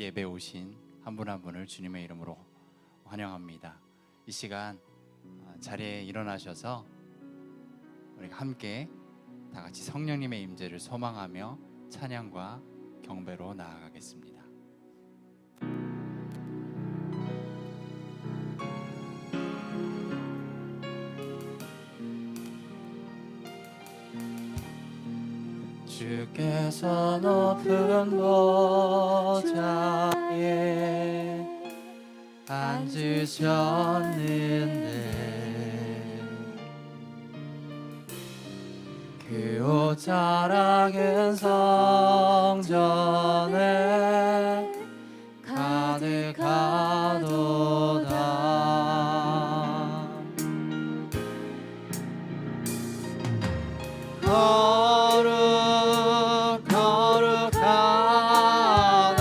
예배 오신 한 분 한 분을 주님의 이름으로 환영합니다. 이 시간 자리에 일어나셔서 우리가 함께 다 같이 성령님의 임재를 소망하며 찬양과 경배로 나아가겠습니다. 주께서 높은 보좌에 앉으셨는데 그 옷 자락은 성전에 가득하도다. 거룩하다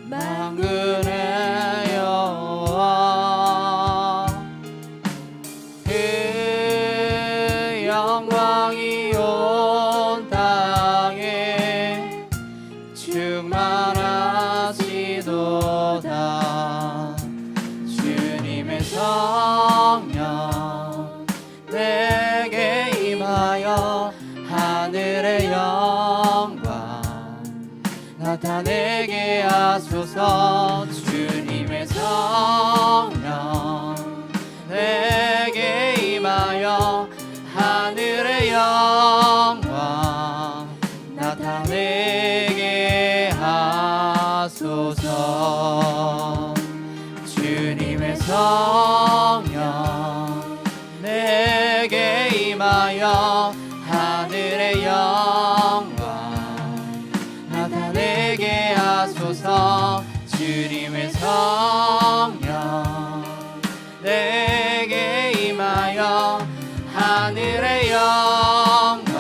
만군의 여호와, 그 영광이 온 땅에 충만하시도다. 주님의 성령 내게 임하여 하늘의 영광 나타내게 하소서. 주님의 성령 내게 임하여 하늘의 영광 나타내게 하소서. 주님의 성령 내게 임하여 하늘의 영광 나타내게 하소서. 주님의 성령 내게 임하여 하늘의 영광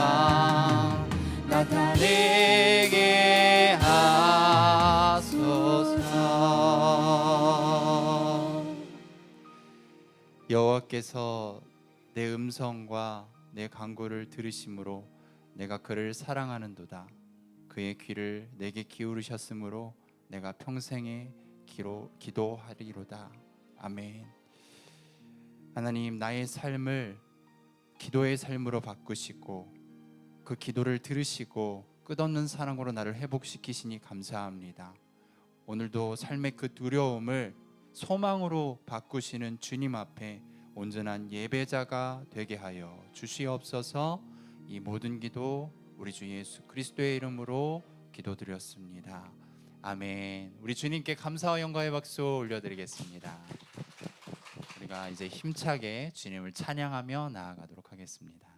나타내게 하소서. 여호와께서 내 음성과 내 간구를 들으심으로 내가 그를 사랑하는도다. 그의 귀를 내게 기울이셨으므로 내가 평생에 기도하리로다. 아멘. 하나님, 나의 삶을 기도의 삶으로 바꾸시고 그 기도를 들으시고 끝없는 사랑으로 나를 회복시키시니 감사합니다. 오늘도 삶의 그 두려움을 소망으로 바꾸시는 주님 앞에 온전한 예배자가 되게 하여 주시옵소서. 이 모든 기도 우리 주 예수 그리스도의 이름으로 기도드렸습니다. 아멘. 우리 주님께 감사와 영광의 박수 올려드리겠습니다. 우리가 이제 힘차게 주님을 찬양하며 나아가도록 하겠습니다.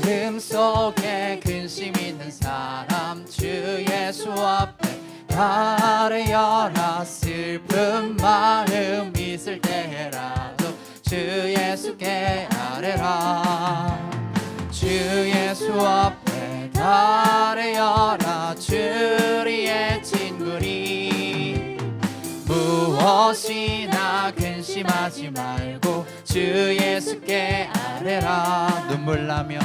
마음속에 근심 있는 사람 주 예수 앞에 아뢰어라. 슬픈 마음 있을 때라도 주 예수께 아뢰라. 주 예수 앞에 아뢰어라. 주리의 친구니 무엇이나 근심하지 말고 주 예수께 아뢰라. 눈물 나며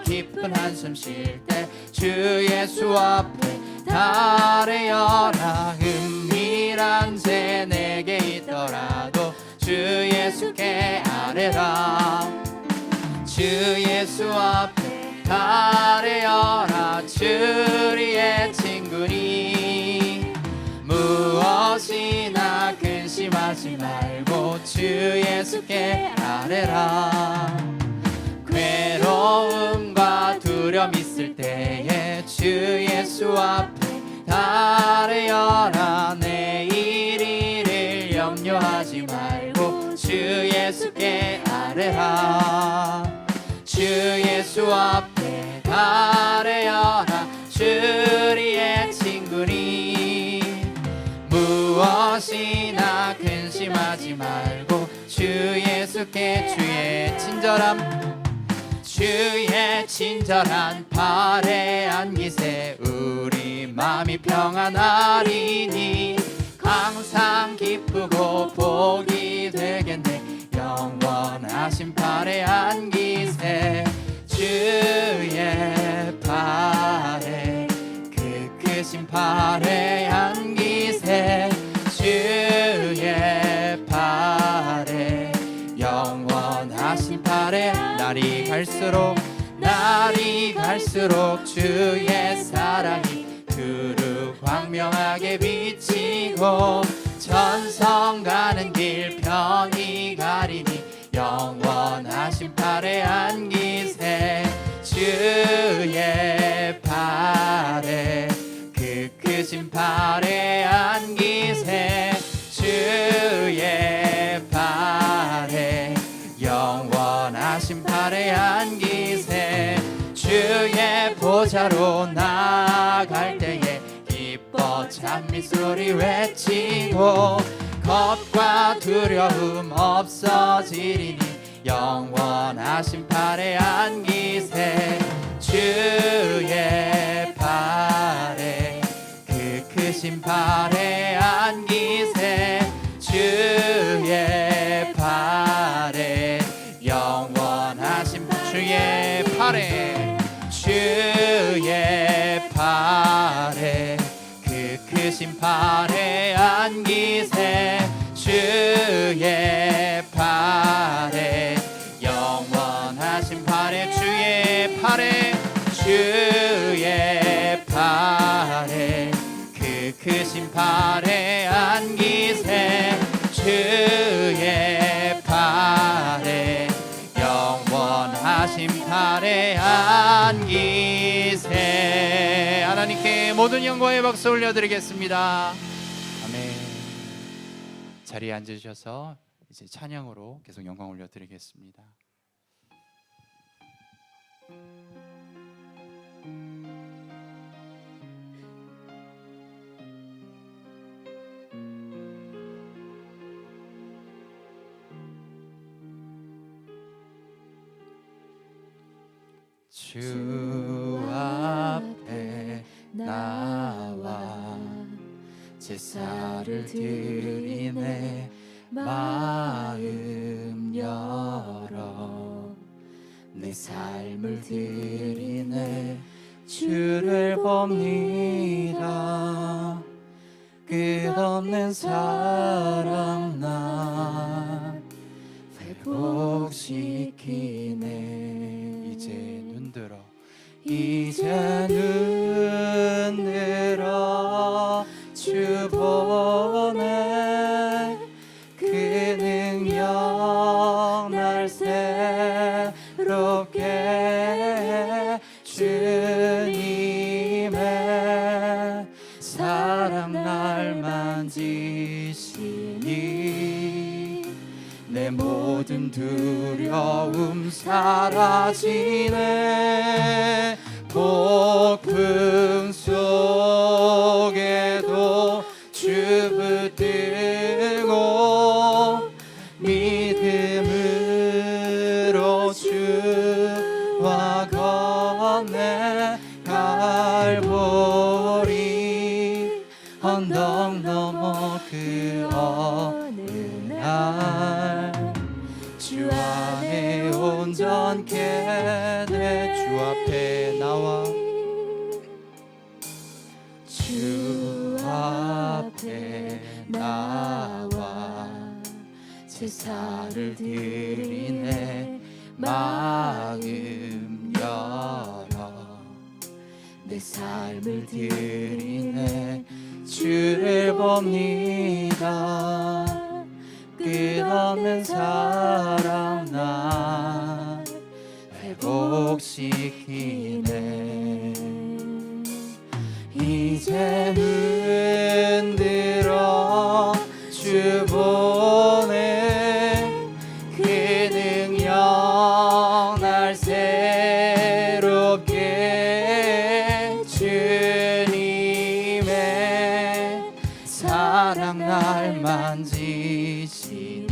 깊은 한숨 쉴 때 주 예수 앞에 아뢰어라. 은밀한 죄 내게 있더라도 주 예수께 아뢰라. 주 예수 앞에 아뢰어라. 주리의 친구니 무엇이나 근심하지 말고 주 예수께 아뢰라. 괴로움과 두려움 있을 때에 주 예수 앞에 아뢰어라. 내일 일을 염려하지 말고 주 예수께 아뢰라. 주 예수 앞에 아뢰어라. 주리의 친구니 무엇이나 근심하지 말고 주 예수께 주의 친절한 발에 안기세 우리 마음이 평안하리니 항상 기쁨 기쁘고 복이 되겠네. 영원하신 팔에 안기세 주의 팔에 그 크신 팔에 안기세 주의 팔에 영원하신 팔에 날이 갈수록 주의 사랑이 두루 광명하게 비치고 전성 가는 길 편히 가리니 영원하신 팔에 안기세 주의 팔에 그 크신 팔에 안기세 주의 팔에 영원하신 팔에 안기세 주의 보좌로 나아갈 때에 기뻐 찬미소리 외치고 겁과 두려움 없어지리니 영원하신 팔에 안기세 주의 팔에 그 크신 팔에 안기세 주의 팔에 영원하신 주의 팔에 주의 팔에 그 크신 팔에 안기세 주의 팔에 영원하신 팔에 주의 팔에 주의 팔에 그 크신 팔에 안기세 주의 팔에 영원하신 팔에 안기세. 하나님께 모든 영광의 박수 올려드리겠습니다. 아멘. 자리에 앉으셔서 이제 찬양으로 계속 영광 올려드리겠습니다. 주 앞에 나와 제사를 드리네 마음 열어 내 삶을 드리네 주를 봅니다 끝없는 사랑 날 회복시키네 이제 눈들어 주 보네 그 능력 날 새롭게 해 주님의 사랑 날 만지시니 내 모든 두려움 사라지네 폭풍 속에도 주 붙들고 믿음으로 주와 건네 갈보리 언덕 넘어 그 어느 날 주 안에 온전케 돼 주 앞에 나와 주 앞에 나와 제사를 드리네 마음 열어 내 삶을 드리네 주를 봅니다 끝없는 사랑 날 회복시키네 이제 눈들어 주 보네 그 능력 날 새롭게 해 주님의 사랑 날 만지시니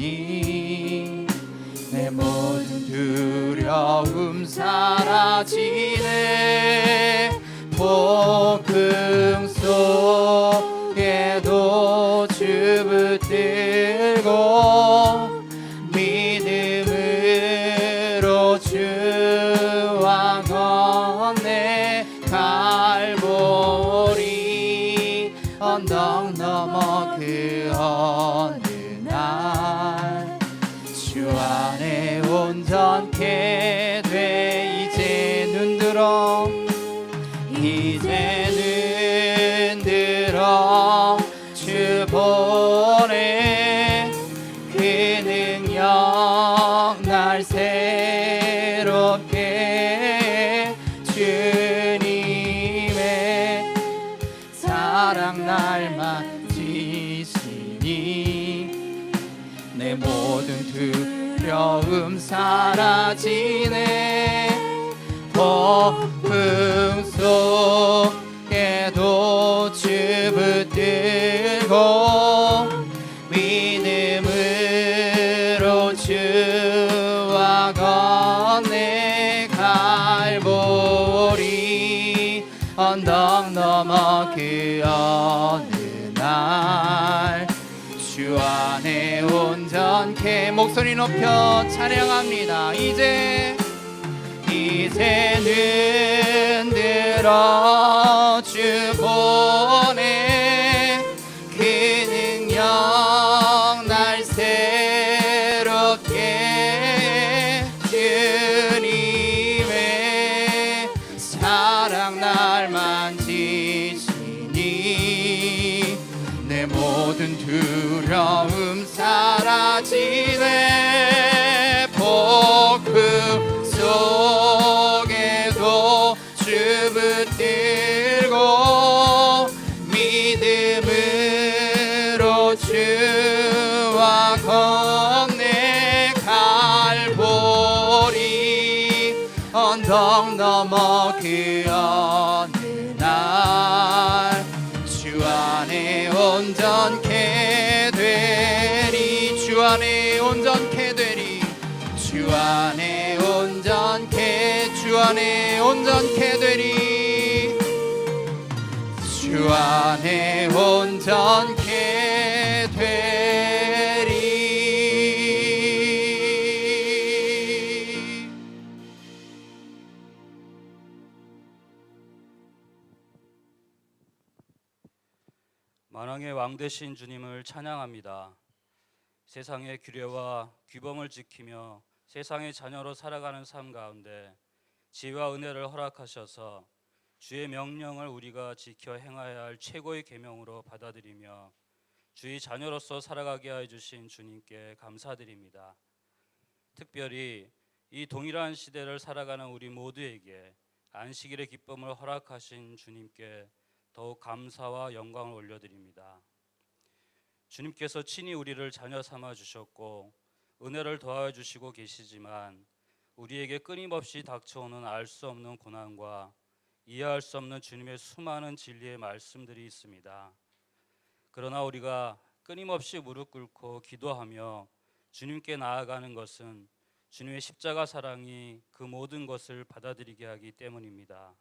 내 모든 두려움 사라지네 폭풍 속에도 주 붙들 갈보리 언덕 넘어 그 어느 날 주 안에 온전케 돼 이제 눈들어 주 보내 그 능력 날 새롭게 주님의 사랑 날 만지시니 내 모든 두려움 사라지네 폭풍 속에도 주 붙들고 믿음으로 주와 건네 갈보리 언덕 넘어 그 어느 날 주 안에 온전케 목소리 높여 찬양합니다. 이제 눈들어 주 보내 그 능력 날 새롭게 주님의 사랑 날 만지시니 내 모든 두려움 사라지네 폭풍 속에도 주 붙들고 믿음으로 주와 건네 갈보리 언덕 넘어 그 어느 날 주 안에 온전케 되리 주 안에 온전케 되리 주 안에 온전케 주 안에 온전케 되리 주 안에 온전케 되리. 만왕의 왕 되신 주님을 찬양합니다. 세상의 규례와 규범을 지키며 세상의 자녀로 살아가는 삶 가운데 지혜와 은혜를 허락하셔서 주의 명령을 우리가 지켜 행해야 할 최고의 계명으로 받아들이며 주의 자녀로서 살아가게 하여 주신 주님께 감사드립니다. 특별히 이 동일한 시대를 살아가는 우리 모두에게 안식일의 기쁨을 허락하신 주님께 더욱 감사와 영광을 올려드립니다. 주님께서 친히 우리를 자녀 삼아 주셨고 은혜를 더하여 주시고 계시지만 우리에게 끊임없이 닥쳐오는 알 수 없는 고난과 이해할 수 없는 주님의 수많은 진리의 말씀들이 있습니다. 그러나 우리가 끊임없이 무릎 꿇고 기도하며 주님께 나아가는 것은 주님의 십자가 사랑이 그 모든 것을 받아들이게 하기 때문입니다.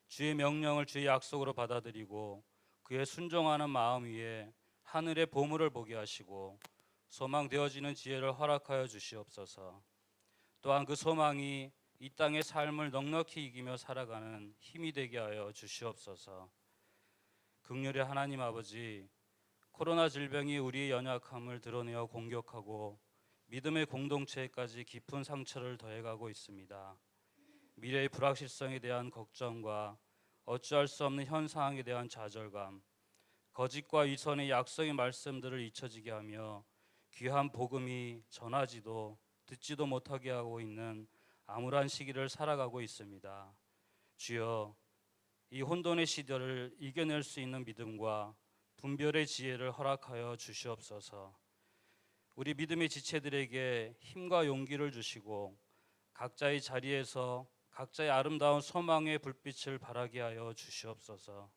주의 명령을 주의 약속으로 받아들이고 그에 순종하는 마음 위에 하늘의 보물을 보게 하시고 소망되어지는 지혜를 허락하여 주시옵소서. 또한 그 소망이 이 땅의 삶을 넉넉히 이기며 살아가는 힘이 되게 하여 주시옵소서. 긍휼의 하나님 아버지, 코로나 질병이 우리의 연약함을 드러내어 공격하고 믿음의 공동체까지 깊은 상처를 더해가고 있습니다. 미래의 불확실성에 대한 걱정과 어찌할 수 없는 현 상황에 대한 좌절감, 거짓과 위선의 약속의 말씀들을 잊혀지게 하며 귀한 복음이 전하지도 듣지도 못하게 하고 있는 암울한 시기를 살아가고 있습니다. 주여, 이 혼돈의 시대를 이겨낼 수 있는 믿음과 분별의 지혜를 허락하여 주시옵소서. 우리 믿음의 지체들에게 힘과 용기를 주시고 각자의 자리에서 각자의 아름다운 소망의 불빛을 발하게 하여 주시옵소서.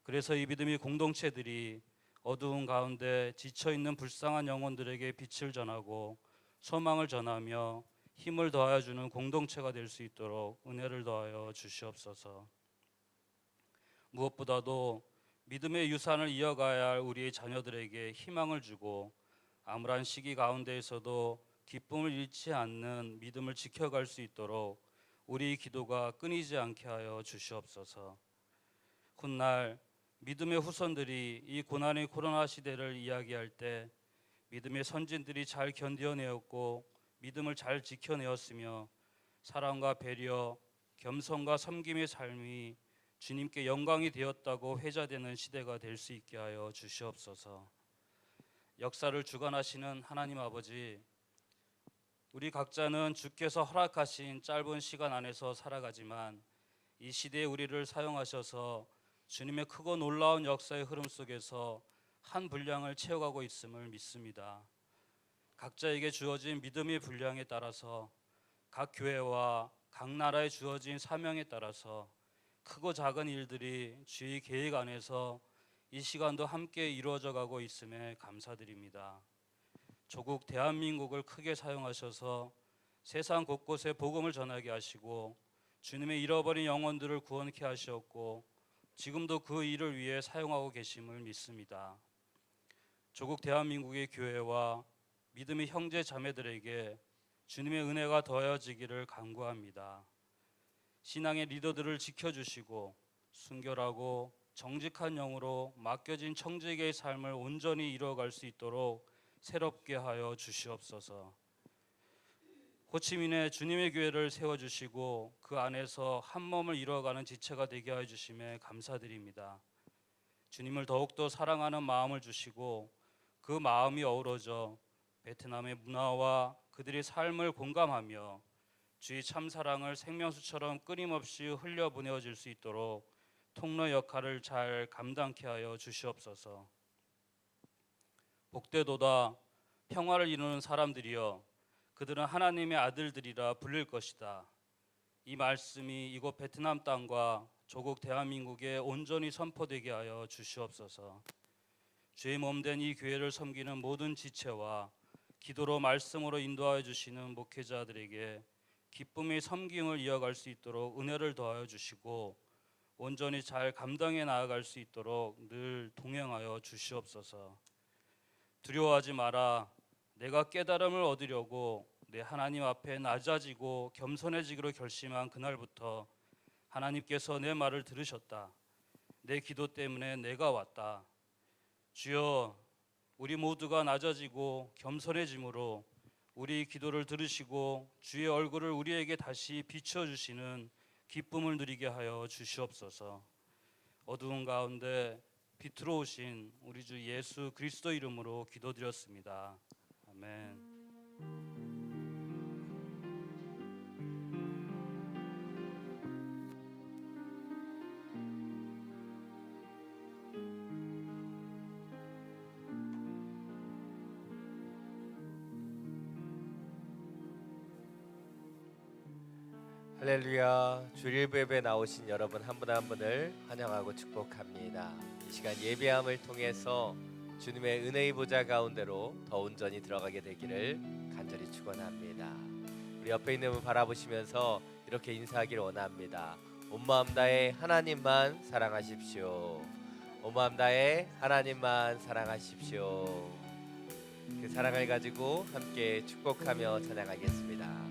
그래서 이 믿음의 공동체들이 어두운 가운데 지쳐있는 불쌍한 영혼들에게 빛을 전하고 소망을 전하며 힘을 더하여 주는 공동체가 될 수 있도록 은혜를 더하여 주시옵소서. 무엇보다도 믿음의 유산을 이어가야 할 우리의 자녀들에게 희망을 주고 암울한 시기 가운데에서도 기쁨을 잃지 않는 믿음을 지켜갈 수 있도록 우리 기도가 끊이지 않게 하여 주시옵소서. 훗날 믿음의 후손들이 이 고난의 코로나 시대를 이야기할 때 믿음의 선진들이 잘 견뎌내었고 믿음을 잘 지켜내었으며 사랑과 배려, 겸손과 섬김의 삶이 주님께 영광이 되었다고 회자되는 시대가 될 수 있게 하여 주시옵소서. 역사를 주관하시는 하나님 아버지, 우리 각자는 주께서 허락하신 짧은 시간 안에서 살아가지만 이 시대에 우리를 사용하셔서 주님의 크고 놀라운 역사의 흐름 속에서 한 분량을 채워가고 있음을 믿습니다. 각자에게 주어진 믿음의 분량에 따라서 각 교회와 각 나라에 주어진 사명에 따라서 크고 작은 일들이 주의 계획 안에서 이 시간도 함께 이루어져 가고 있음에 감사드립니다. 조국 대한민국을 크게 사용하셔서 세상 곳곳에 복음을 전하게 하시고 주님의 잃어버린 영혼들을 구원케 하셨고 지금도 그 일을 위해 사용하고 계심을 믿습니다. 조국 대한민국의 교회와 믿음의 형제 자매들에게 주님의 은혜가 더해지기를 간구합니다. 신앙의 리더들을 지켜주시고 순결하고 정직한 영으로 맡겨진 청지기의 삶을 온전히 이루어갈 수 있도록 새롭게 하여 주시옵소서. 호치민에 주님의 교회를 세워주시고 그 안에서 한 몸을 이루어가는 지체가 되게 하여 주심에 감사드립니다. 주님을 더욱더 사랑하는 마음을 주시고 그 마음이 어우러져 베트남의 문화와 그들의 삶을 공감하며 주의 참사랑을 생명수처럼 끊임없이 흘려보내어질 수 있도록 통로 역할을 잘 감당케 하여 주시옵소서. 복되도다 평화를 이루는 사람들이여 그들은 하나님의 아들들이라 불릴 것이다. 이 말씀이 이곳 베트남 땅과 조국 대한민국에 온전히 선포되게 하여 주시옵소서. 주의 몸된 이 교회를 섬기는 모든 지체와 기도로 말씀으로 인도하여 주시는 목회자들에게 기쁨의 섬김을 이어갈 수 있도록 은혜를 더하여 주시고 온전히 잘 감당해 나아갈 수 있도록 늘 동행하여 주시옵소서. 두려워하지 마라. 내가 깨달음을 얻으려고 내 하나님 앞에 낮아지고 겸손해지기로 결심한 그날부터 하나님께서 내 말을 들으셨다. 내 기도 때문에 내가 왔다. 주여, 우리 모두가 낮아지고 겸손해짐으로 우리 기도를 들으시고 주의 얼굴을 우리에게 다시 비춰주시는 기쁨을 누리게 하여 주시옵소서. 어두운 가운데 빛으로 오신 우리 주 예수 그리스도 이름으로 기도드렸습니다. 아멘. 할렐루야. 주일부 예배에 나오신 여러분 한 분 한 분을 환영하고 축복합니다. 이 시간 예배함을 통해서 주님의 은혜의 보좌 가운데로 더 온전히 들어가게 되기를 간절히 축원합니다. 우리 옆에 있는 분 바라보시면서 이렇게 인사하기를 원합니다. 온 마음 다해 하나님만 사랑하십시오. 온 마음 다해 하나님만 사랑하십시오. 그 사랑을 가지고 함께 축복하며 찬양하겠습니다.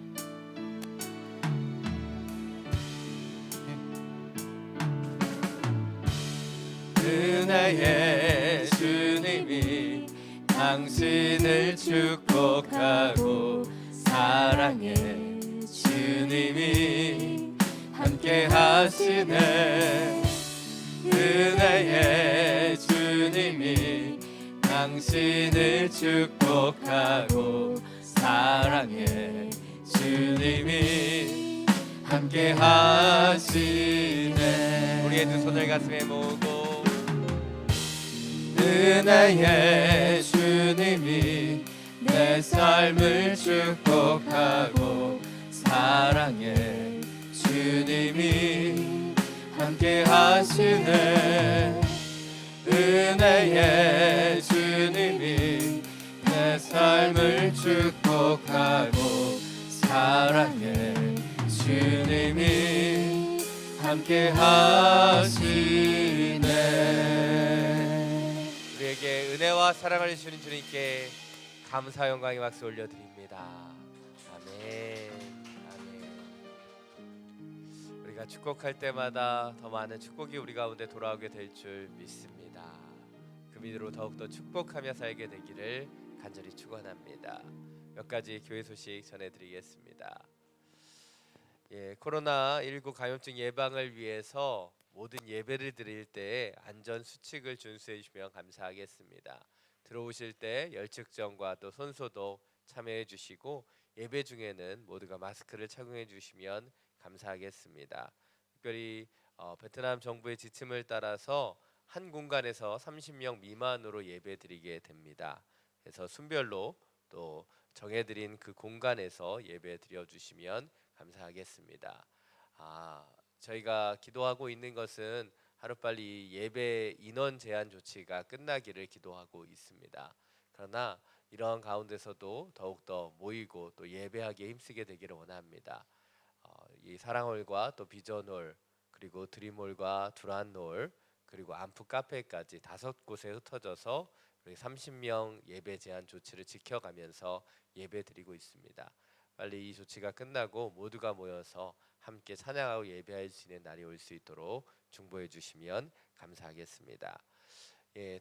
은혜의 주님이 당신을 축복하고 사랑의 주님이 함께 하시네. 은혜의 주님이 당신을 축복하고 사랑의 주님이 함께 하시네. 우리의 두 손을 가슴에 모으고 은혜의 주님이 내 삶을 축복하고 사랑의 주님이 함께 하시네. 은혜의 주님이 내 삶을 축복하고 사랑의 주님이 함께 하시네. 우리에게 은혜와 사랑을 주시는 주님께 감사 영광의 박수 올려드립니다. 아멘. 아멘. 우리가 축복할 때마다 더 많은 축복이 우리 가운데 돌아오게 될 줄 믿습니다. 그 믿음으로 더욱더 축복하며 살게 되기를 간절히 축원합니다. 몇 가지 교회 소식 전해드리겠습니다. 코로나19 감염증 예방을 위해서 모든 예배를 드릴 때 안전 수칙을 준수해 주시면 감사하겠습니다. 들어오실 때 열측정과 또 손소독 참여해 주시고 예배 중에는 모두가 마스크를 착용해 주시면 감사하겠습니다. 특별히 베트남 정부의 지침을 따라서 한 공간에서 30명 미만으로 예배 드리게 됩니다. 그래서 순별로 또 정해드린 그 공간에서 예배 드려 주시면 감사하겠습니다. 저희가 기도하고 있는 것은 하루빨리 예배 인원 제한 조치가 끝나기를 기도하고 있습니다. 그러나 이러한 가운데서도 더욱더 모이고 또 예배하기에 힘쓰게 되기를 원합니다. 이 사랑홀과 또 비전홀 그리고 드림홀과 두란홀 그리고 안프 카페까지 5곳에 흩어져서 우리 30명 예배 제한 조치를 지켜가면서 예배 드리고 있습니다. 빨리 이 조치가 끝나고 모두가 모여서 함께 찬양하고 예배할 수 있는 날이 올 수 있도록 중보해 주시면 감사하겠습니다.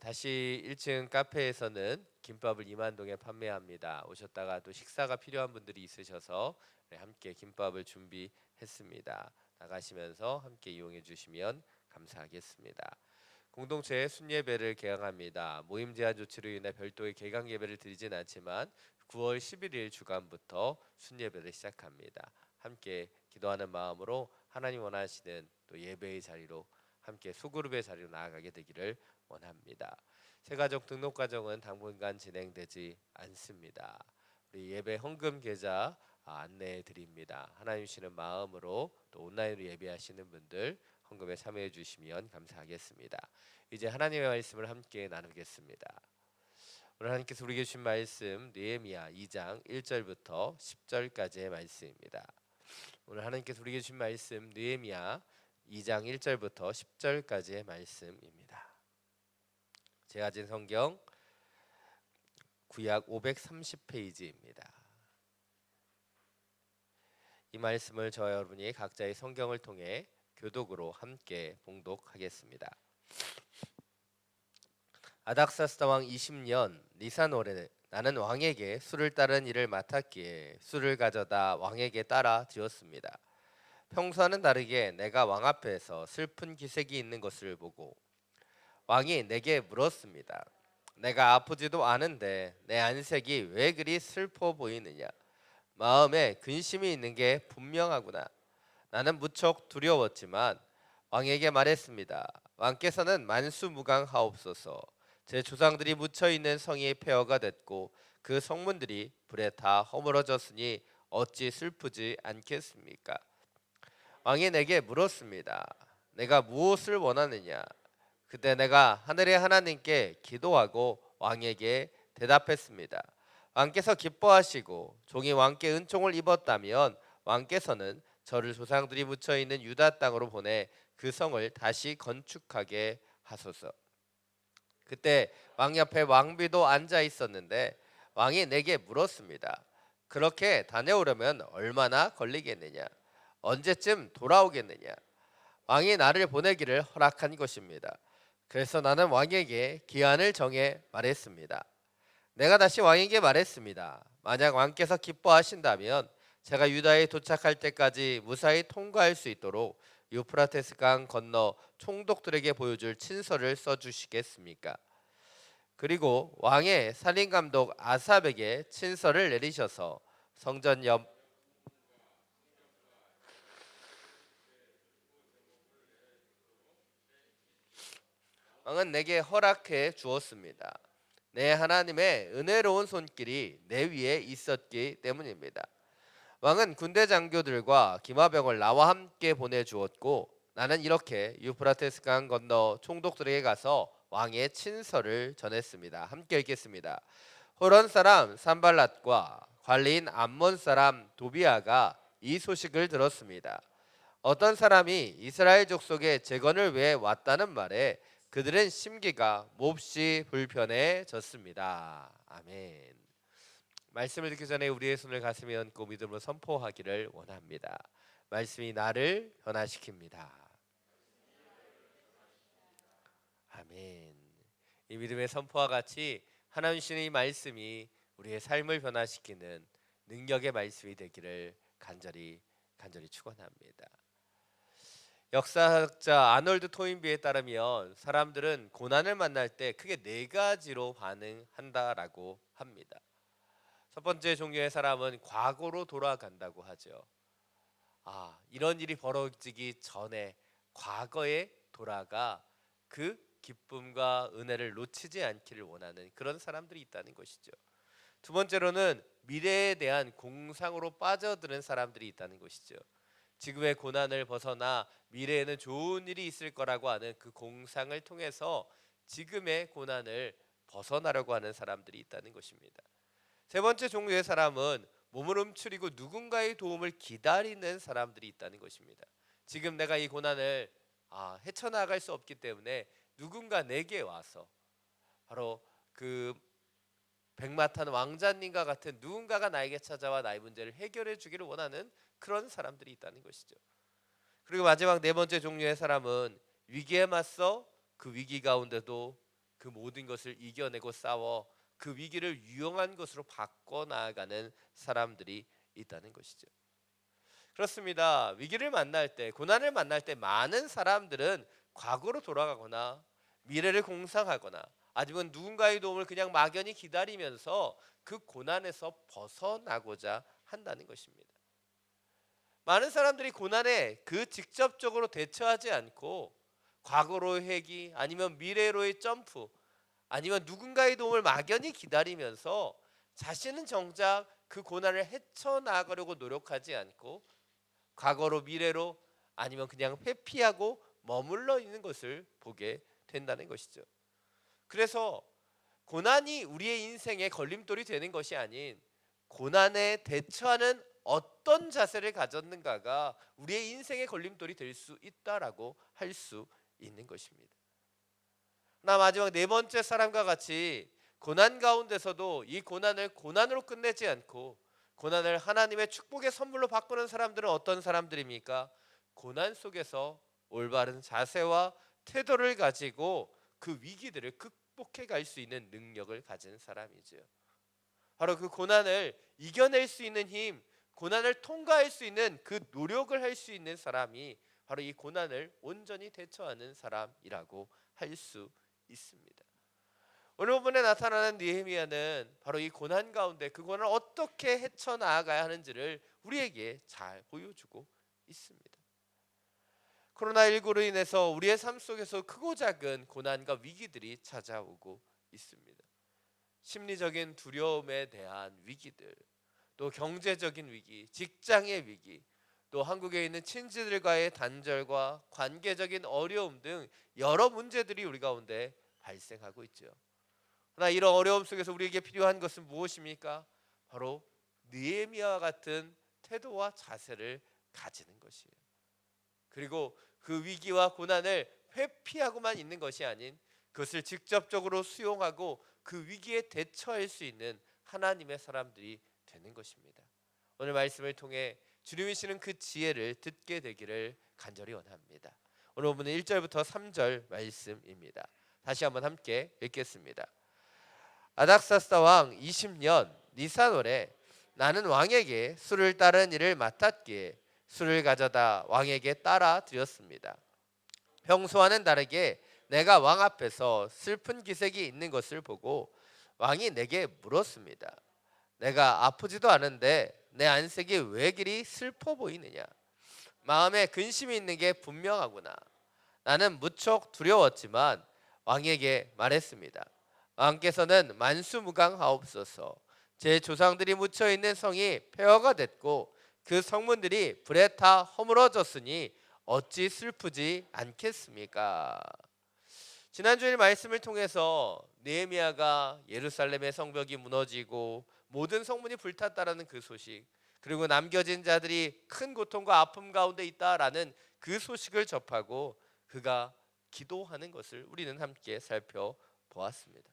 다시 1층 카페에서는 김밥을 2만 동에 판매합니다. 오셨다가 또 식사가 필요한 분들이 있으셔서 함께 김밥을 준비했습니다. 나가시면서 함께 이용해 주시면 감사하겠습니다. 공동체 순예배를 개강합니다. 모임 제한 조치로 인해 별도의 개강 예배를 드리진 않지만 9월 11일 주간부터 순예배를 시작합니다. 함께 기도하는 마음으로 하나님 원하시는 또 예배의 자리로 함께 소그룹의 자리로 나아가게 되기를 원합니다. 새가족 등록 과정은 당분간 진행되지 않습니다. 우리 예배 헌금 계좌 안내해 드립니다. 하나님 주시는 마음으로 또 온라인으로 예배하시는 분들 헌금에 참여해 주시면 감사하겠습니다. 이제 하나님의 말씀을 함께 나누겠습니다. 오늘 하나님께서 우리에게 주신 말씀 느헤미야 2장 1절부터 10절까지의 말씀입니다. 오늘 하나님께서 우리에게 주신 말씀 느헤미야 2장 1절부터 10절까지의 말씀입니다. 제가 가진 성경 구약 530페이지입니다. 이 말씀을 저와 여러분이 각자의 성경을 통해 교독으로 함께 봉독하겠습니다. 아닥사스다 왕 20년 니산월에 나는 왕에게 술을 따르는 일을 맡았기에 술을 가져다 왕에게 따라 드렸습니다. 평소와는 다르게 내가 왕 앞에서 슬픈 기색이 있는 것을 보고 왕이 내게 물었습니다. 내가 아프지도 않은데 내 안색이 왜 그리 슬퍼 보이느냐? 마음에 근심이 있는 게 분명하구나. 나는 무척 두려웠지만 왕에게 말했습니다. 왕께서는 만수무강하옵소서. 제 조상들이 묻혀 있는 성이 폐허가 됐고 그 성문들이 불에 다 허물어졌으니 어찌 슬프지 않겠습니까? 왕이 내게 물었습니다. 내가 무엇을 원하느냐? 그때 내가 하늘의 하나님께 기도하고 왕에게 대답했습니다. 왕께서 기뻐하시고 종이 왕께 은총을 입었다면 왕께서는 저를 조상들이 묻혀 있는 유다 땅으로 보내 그 성을 다시 건축하게 하소서. 그때 왕 옆에 왕비도 앉아 있었는데 왕이 내게 물었습니다. 그렇게 다녀오려면 얼마나 걸리겠느냐? 언제쯤 돌아오겠느냐? 왕이 나를 보내기를 허락한 것입니다. 그래서 나는 왕에게 기한을 정해 말했습니다. 내가 다시 왕에게 말했습니다. 만약 왕께서 기뻐하신다면 제가 유다에 도착할 때까지 무사히 통과할 수 있도록 유프라테스 강 건너 총독들에게 보여줄 친서를 써주시겠습니까? 그리고 왕의 살인감독 아삽에게 친서를 내리셔서 성전 옆 왕은 내게 허락해 주었습니다. 내 하나님의 은혜로운 손길이 내 위에 있었기 때문입니다. 왕은 군대 장교들과 기마병을 나와 함께 보내주었고 나는 이렇게 유프라테스 강 건너 총독들에게 가서 왕의 친서를 전했습니다. 함께 읽겠습니다. 호론 사람 산발랏과 관리인 암몬 사람 도비아가 이 소식을 들었습니다. 어떤 사람이 이스라엘 족속의 재건을 위해 왔다는 말에 그들은 심기가 몹시 불편해졌습니다. 아멘. 말씀을 듣기 전에 우리의 손을 가슴에 얹고 믿음으로 선포하기를 원합니다. 말씀이 나를 변화시킵니다. 아멘. 이 믿음의 선포와 같이 하나님 주시는 이 말씀이 우리의 삶을 변화시키는 능력의 말씀이 되기를 간절히 축원합니다. 역사학자 아놀드 토인비에 따르면 사람들은 고난을 만날 때 크게 네 가지로 반응한다라고 합니다. 첫 번째 종류의 사람은 과거로 돌아간다고 하죠. 이런 일이 벌어지기 전에 과거에 돌아가 그 기쁨과 은혜를 놓치지 않기를 원하는 그런 사람들이 있다는 것이죠. 두 번째로는 미래에 대한 공상으로 빠져드는 사람들이 있다는 것이죠. 지금의 고난을 벗어나 미래에는 좋은 일이 있을 거라고 하는 그 공상을 통해서 지금의 고난을 벗어나려고 하는 사람들이 있다는 것입니다. 세 번째 종류의 사람은 몸을 움츠리고 누군가의 도움을 기다리는 사람들이 있다는 것입니다. 지금 내가 이 고난을 헤쳐나갈 수 없기 때문에 누군가 내게 와서 바로 그 백마탄 왕자님과 같은 누군가가 나에게 찾아와 나의 문제를 해결해 주기를 원하는 그런 사람들이 있다는 것이죠. 그리고 마지막 네 번째 종류의 사람은 위기에 맞서 그 위기 가운데도 그 모든 것을 이겨내고 싸워 그 위기를 유용한 것으로 바꿔 나아가는 사람들이 있다는 것이죠. 그렇습니다. 위기를 만날 때, 고난을 만날 때 많은 사람들은 과거로 돌아가거나 미래를 공상하거나 아니면 누군가의 도움을 그냥 막연히 기다리면서 그 고난에서 벗어나고자 한다는 것입니다. 많은 사람들이 고난에 그 직접적으로 대처하지 않고 과거로의 회귀 아니면 미래로의 점프 아니면 누군가의 도움을 막연히 기다리면서 자신은 정작 그 고난을 헤쳐나가려고 노력하지 않고 과거로 미래로 아니면 그냥 회피하고 머물러 있는 것을 보게 된다는 것이죠. 그래서 고난이 우리의 인생의 걸림돌이 되는 것이 아닌 고난에 대처하는 어떤 자세를 가졌는가가 우리의 인생의 걸림돌이 될 수 있다라고 할 수 있는 것입니다. 나 마지막 네 번째 사람과 같이 고난 가운데서도 이 고난을 고난으로 끝내지 않고 고난을 하나님의 축복의 선물로 바꾸는 사람들은 어떤 사람들입니까? 고난 속에서 올바른 자세와 태도를 가지고 그 위기들을 극복해 갈 수 있는 능력을 가진 사람이죠. 바로 그 고난을 이겨낼 수 있는 힘, 고난을 통과할 수 있는 그 노력을 할 수 있는 사람이 바로 이 고난을 온전히 대처하는 사람이라고 할 수 있습니다. 오늘 본문에 나타나는 느헤미야는 바로 이 고난 가운데 그 고난을 어떻게 헤쳐나가야 하는지를 우리에게 잘 보여주고 있습니다. 코로나19로 인해서 우리의 삶 속에서 크고 작은 고난과 위기들이 찾아오고 있습니다. 심리적인 두려움에 대한 위기들, 또 경제적인 위기, 직장의 위기, 또 한국에 있는 친지들과의 단절과 관계적인 어려움 등 여러 문제들이 우리 가운데 발생하고 있죠. 그러나 이런 어려움 속에서 우리에게 필요한 것은 무엇입니까? 바로 느헤미야와 같은 태도와 자세를 가지는 것이에요. 그리고 그 위기와 고난을 회피하고만 있는 것이 아닌 그것을 직접적으로 수용하고 그 위기에 대처할 수 있는 하나님의 사람들이 되는 것입니다. 오늘 말씀을 통해 주님이 주시는 그 지혜를 듣게 되기를 간절히 원합니다. 오늘 본문은 1절부터 3절 말씀입니다. 다시 한번 함께 읽겠습니다. 아닥사스다 왕 20년 니산월에 나는 왕에게 술을 따르는 일을 맡았기에 술을 가져다 왕에게 따라 드렸습니다. 평소와는 다르게 내가 왕 앞에서 슬픈 기색이 있는 것을 보고 왕이 내게 물었습니다. 내가 아프지도 않은데 내 안색이 왜 그리 슬퍼 보이느냐? 마음에 근심이 있는 게 분명하구나. 나는 무척 두려웠지만 왕에게 말했습니다. 왕께서는 만수무강하옵소서. 제 조상들이 묻혀 있는 성이 폐허가 됐고 그 성문들이 불에 타 허물어졌으니 어찌 슬프지 않겠습니까? 지난주일 말씀을 통해서 느헤미야가 예루살렘의 성벽이 무너지고 모든 성문이 불탔다라는 그 소식, 그리고 남겨진 자들이 큰 고통과 아픔 가운데 있다라는 그 소식을 접하고 그가 기도하는 것을 우리는 함께 살펴보았습니다.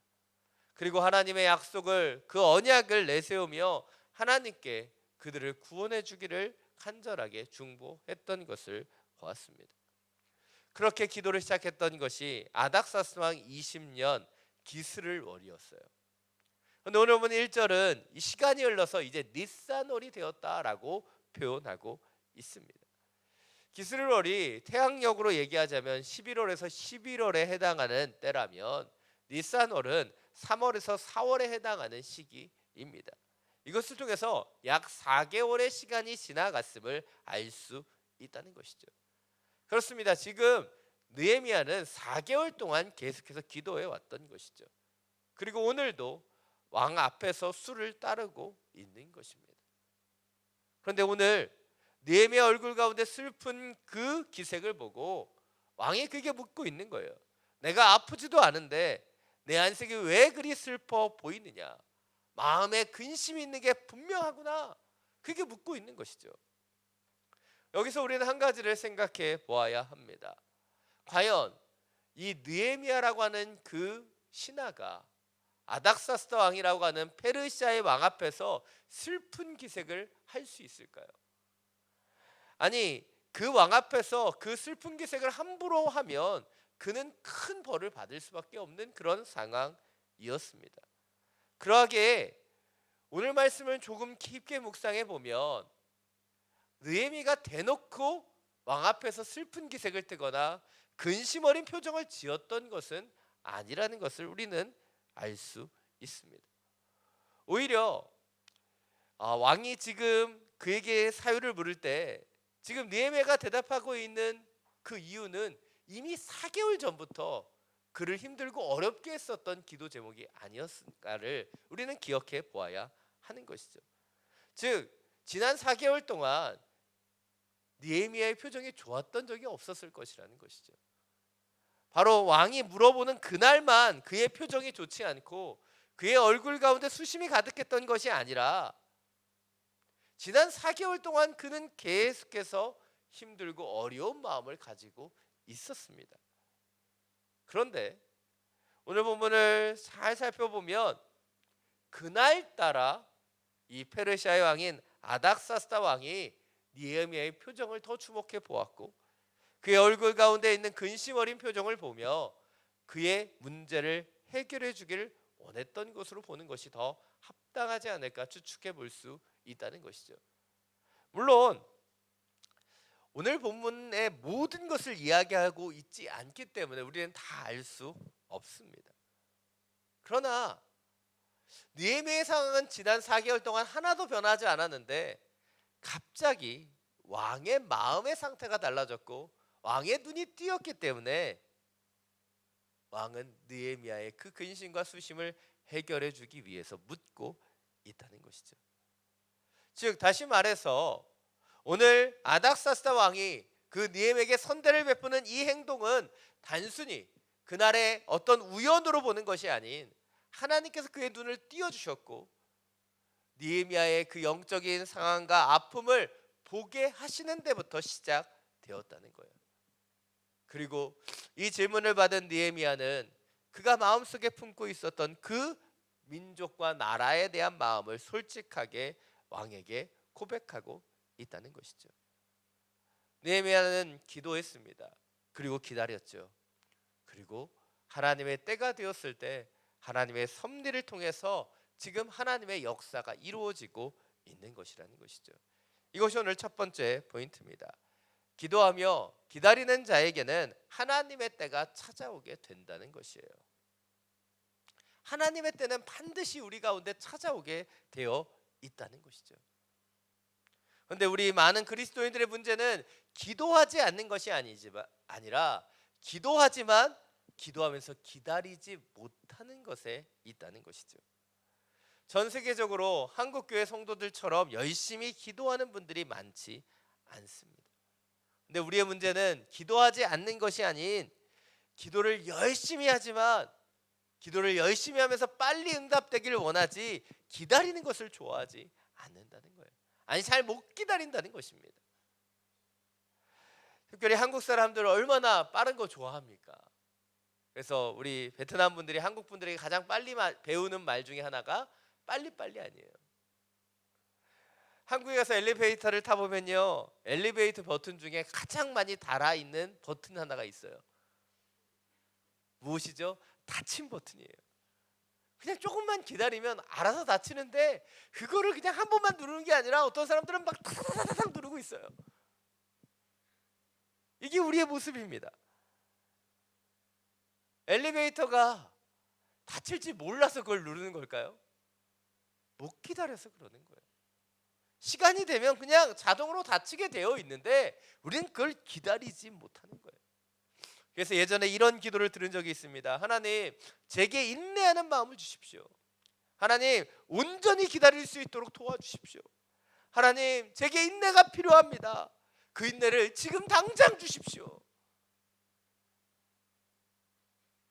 그리고 하나님의 약속을 그 언약을 내세우며 하나님께 그들을 구원해 주기를 간절하게 중보했던 것을 보았습니다. 그렇게 기도를 시작했던 것이 아닥사스 왕 20년 기스를월이었어요. 그런데 오늘 보면 1절은 이 시간이 흘러서 이제 니산월이 되었다라고 표현하고 있습니다. 기스를월이 태양력으로 얘기하자면 11월에서 11월에 해당하는 때라면 니산월은 3월에서 4월에 해당하는 시기입니다. 이것을 통해서 약 4개월의 시간이 지나갔음을 알 수 있다는 것이죠. 그렇습니다. 지금 느헤미야는 4개월 동안 계속해서 기도해 왔던 것이죠. 그리고 오늘도 왕 앞에서 수를 따르고 있는 것입니다. 그런데 오늘 느헤미야 얼굴 가운데 슬픈 그 기색을 보고 왕이 그게 묻고 있는 거예요. 내가 아프지도 않은데 내 안색이 왜 그리 슬퍼 보이느냐? 마음에 근심이 있는 게 분명하구나. 그게 묻고 있는 것이죠. 여기서 우리는 한 가지를 생각해 보아야 합니다. 과연 이 느헤미야라고 하는 그 신하가 아닥사스다 왕이라고 하는 페르시아의 왕 앞에서 슬픈 기색을 할 수 있을까요? 아니, 그 왕 앞에서 그 슬픈 기색을 함부로 하면 그는 큰 벌을 받을 수밖에 없는 그런 상황이었습니다. 그러하기에 오늘 말씀을 조금 깊게 묵상해 보면 느헤미가 대놓고 왕 앞에서 슬픈 기색을 띠거나 근심 어린 표정을 지었던 것은 아니라는 것을 우리는 알 수 있습니다. 오히려 왕이 지금 그에게 사유를 물을 때 지금 느헤미야가 대답하고 있는 그 이유는 이미 4개월 전부터 그를 힘들고 어렵게 했었던 기도 제목이 아니었을까를 우리는 기억해 보아야 하는 것이죠. 즉 지난 4개월 동안 느헤미야의 표정이 좋았던 적이 없었을 것이라는 것이죠. 바로 왕이 물어보는 그날만 그의 표정이 좋지 않고 그의 얼굴 가운데 수심이 가득했던 것이 아니라 지난 4개월 동안 그는 계속해서 힘들고 어려운 마음을 가지고 있었습니다. 그런데 오늘 본문을 잘 살펴보면 그날따라 이 페르시아의 왕인 아닥사스다 왕이 느헤미야의 표정을 더 주목해 보았고 그의 얼굴 가운데 있는 근심 어린 표정을 보며 그의 문제를 해결해 주기를 원했던 것으로 보는 것이 더 합당하지 않을까 추측해 볼 수 있다는 것이죠. 물론 오늘 본문의 모든 것을 이야기하고 있지 않기 때문에 우리는 다 알 수 없습니다. 그러나 느헤미야의 상황은 지난 4개월 동안 하나도 변하지 않았는데 갑자기 왕의 마음의 상태가 달라졌고 왕의 눈이 띄었기 때문에 왕은 느헤미야의 그 근심과 수심을 해결해 주기 위해서 묻고 있다는 것이죠. 즉 다시 말해서 오늘 아닥사스다 왕이 그 느헤미야에게 선대를 베푸는 이 행동은 단순히 그날의 어떤 우연으로 보는 것이 아닌 하나님께서 그의 눈을 띄워주셨고 느헤미야의 그 영적인 상황과 아픔을 보게 하시는 데부터 시작되었다는 거예요. 그리고 이 질문을 받은 느헤미야는 그가 마음속에 품고 있었던 그 민족과 나라에 대한 마음을 솔직하게 왕에게 고백하고 있다는 것이죠. 느헤미야는 기도했습니다. 그리고 기다렸죠. 그리고 하나님의 때가 되었을 때 하나님의 섭리를 통해서 지금 하나님의 역사가 이루어지고 있는 것이라는 것이죠. 이것이 오늘 첫 번째 포인트입니다. 기도하며 기다리는 자에게는 하나님의 때가 찾아오게 된다는 것이에요. 하나님의 때는 반드시 우리 가운데 찾아오게 되어 있다는 것이죠. 그런데 우리 많은 그리스도인들의 문제는 기도하지 않는 것이 아니라 기도하지만 기도하면서 기다리지 못하는 것에 있다는 것이죠. 전 세계적으로 한국교회 성도들처럼 열심히 기도하는 분들이 많지 않습니다. 근데 우리의 문제는 기도하지 않는 것이 아닌 기도를 열심히 하지만 기도를 열심히 하면서 빨리 응답되기를 원하지 기다리는 것을 좋아하지 않는다는 거예요. 아니 잘 못 기다린다는 것입니다. 특별히 한국 사람들은 얼마나 빠른 거 좋아합니까? 그래서 우리 베트남 분들이 한국 분들에게 가장 빨리 배우는 말 중에 하나가 빨리빨리 아니에요. 한국에 가서 엘리베이터를 타보면요, 엘리베이터 버튼 중에 가장 많이 달아있는 버튼 하나가 있어요. 무엇이죠? 닫힘 버튼이에요. 그냥 조금만 기다리면 알아서 닫히는데 그거를 그냥 한 번만 누르는 게 아니라 어떤 사람들은 막 타다다닥 누르고 있어요. 이게 우리의 모습입니다. 엘리베이터가 닫힐지 몰라서 그걸 누르는 걸까요? 못 기다려서 그러는 거예요. 시간이 되면 그냥 자동으로 닫히게 되어 있는데 우리는 그걸 기다리지 못하는 거예요. 그래서 예전에 이런 기도를 들은 적이 있습니다. 하나님, 제게 인내하는 마음을 주십시오. 하나님, 온전히 기다릴 수 있도록 도와주십시오. 하나님, 제게 인내가 필요합니다. 그 인내를 지금 당장 주십시오.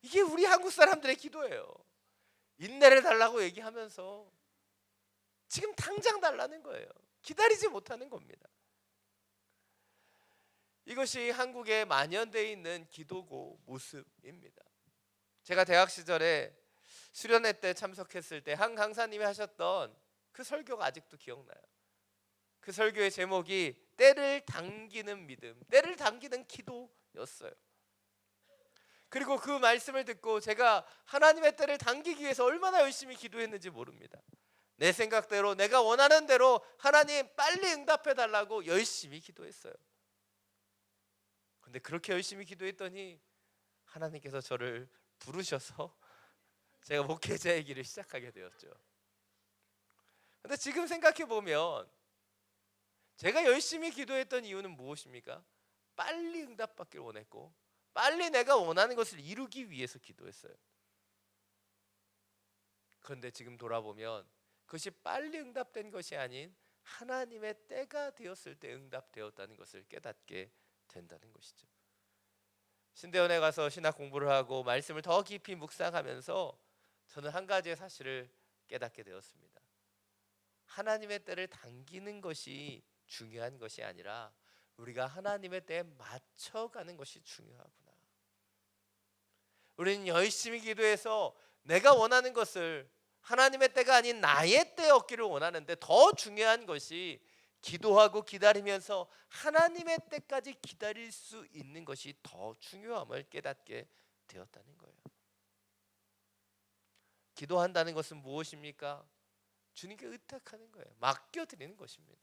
이게 우리 한국 사람들의 기도예요. 인내를 달라고 얘기하면서 지금 당장 달라는 거예요. 기다리지 못하는 겁니다. 이것이 한국에 만연되어 있는 기도고 모습입니다. 제가 대학 시절에 수련회 때 참석했을 때 한 강사님이 하셨던 그 설교가 아직도 기억나요. 그 설교의 제목이 때를 당기는 믿음, 때를 당기는 기도였어요. 그리고 그 말씀을 듣고 제가 하나님의 때를 당기기 위해서 얼마나 열심히 기도했는지 모릅니다. 내 생각대로, 내가 원하는 대로 하나님 빨리 응답해 달라고 열심히 기도했어요. 근데 그렇게 열심히 기도했더니 하나님께서 저를 부르셔서 제가 목회자의 길을 시작하게 되었죠. 근데 지금 생각해 보면 제가 열심히 기도했던 이유는 무엇입니까? 빨리 응답받길 원했고 빨리 내가 원하는 것을 이루기 위해서 기도했어요. 그런데 지금 돌아보면 그것이 빨리 응답된 것이 아닌 하나님의 때가 되었을 때 응답되었다는 것을 깨닫게 된다는 것이죠. 신대원에 가서 신학 공부를 하고 말씀을 더 깊이 묵상하면서 저는 한 가지의 사실을 깨닫게 되었습니다. 하나님의 때를 당기는 것이 중요한 것이 아니라 우리가 하나님의 때에 맞춰가는 것이 중요하구나. 우리는 열심히 기도해서 내가 원하는 것을 하나님의 때가 아닌 나의 때에 얻기를 원하는데 더 중요한 것이 기도하고 기다리면서 하나님의 때까지 기다릴 수 있는 것이 더 중요함을 깨닫게 되었다는 거예요. 기도한다는 것은 무엇입니까? 주님께 의탁하는 거예요. 맡겨드리는 것입니다.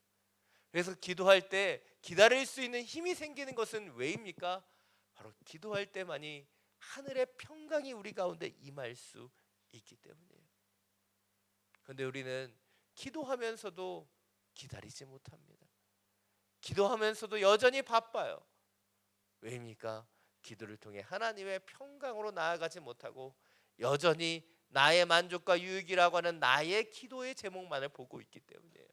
그래서 기도할 때 기다릴 수 있는 힘이 생기는 것은 왜입니까? 바로 기도할 때만이 하늘의 평강이 우리 가운데 임할 수 있기 때문이에요. 그런데 우리는 기도하면서도 기다리지 못합니다. 기도하면서도 여전히 바빠요. 왜입니까? 기도를 통해 하나님의 평강으로 나아가지 못하고 여전히 나의 만족과 유익이라고 하는 나의 기도의 제목만을 보고 있기 때문이에요.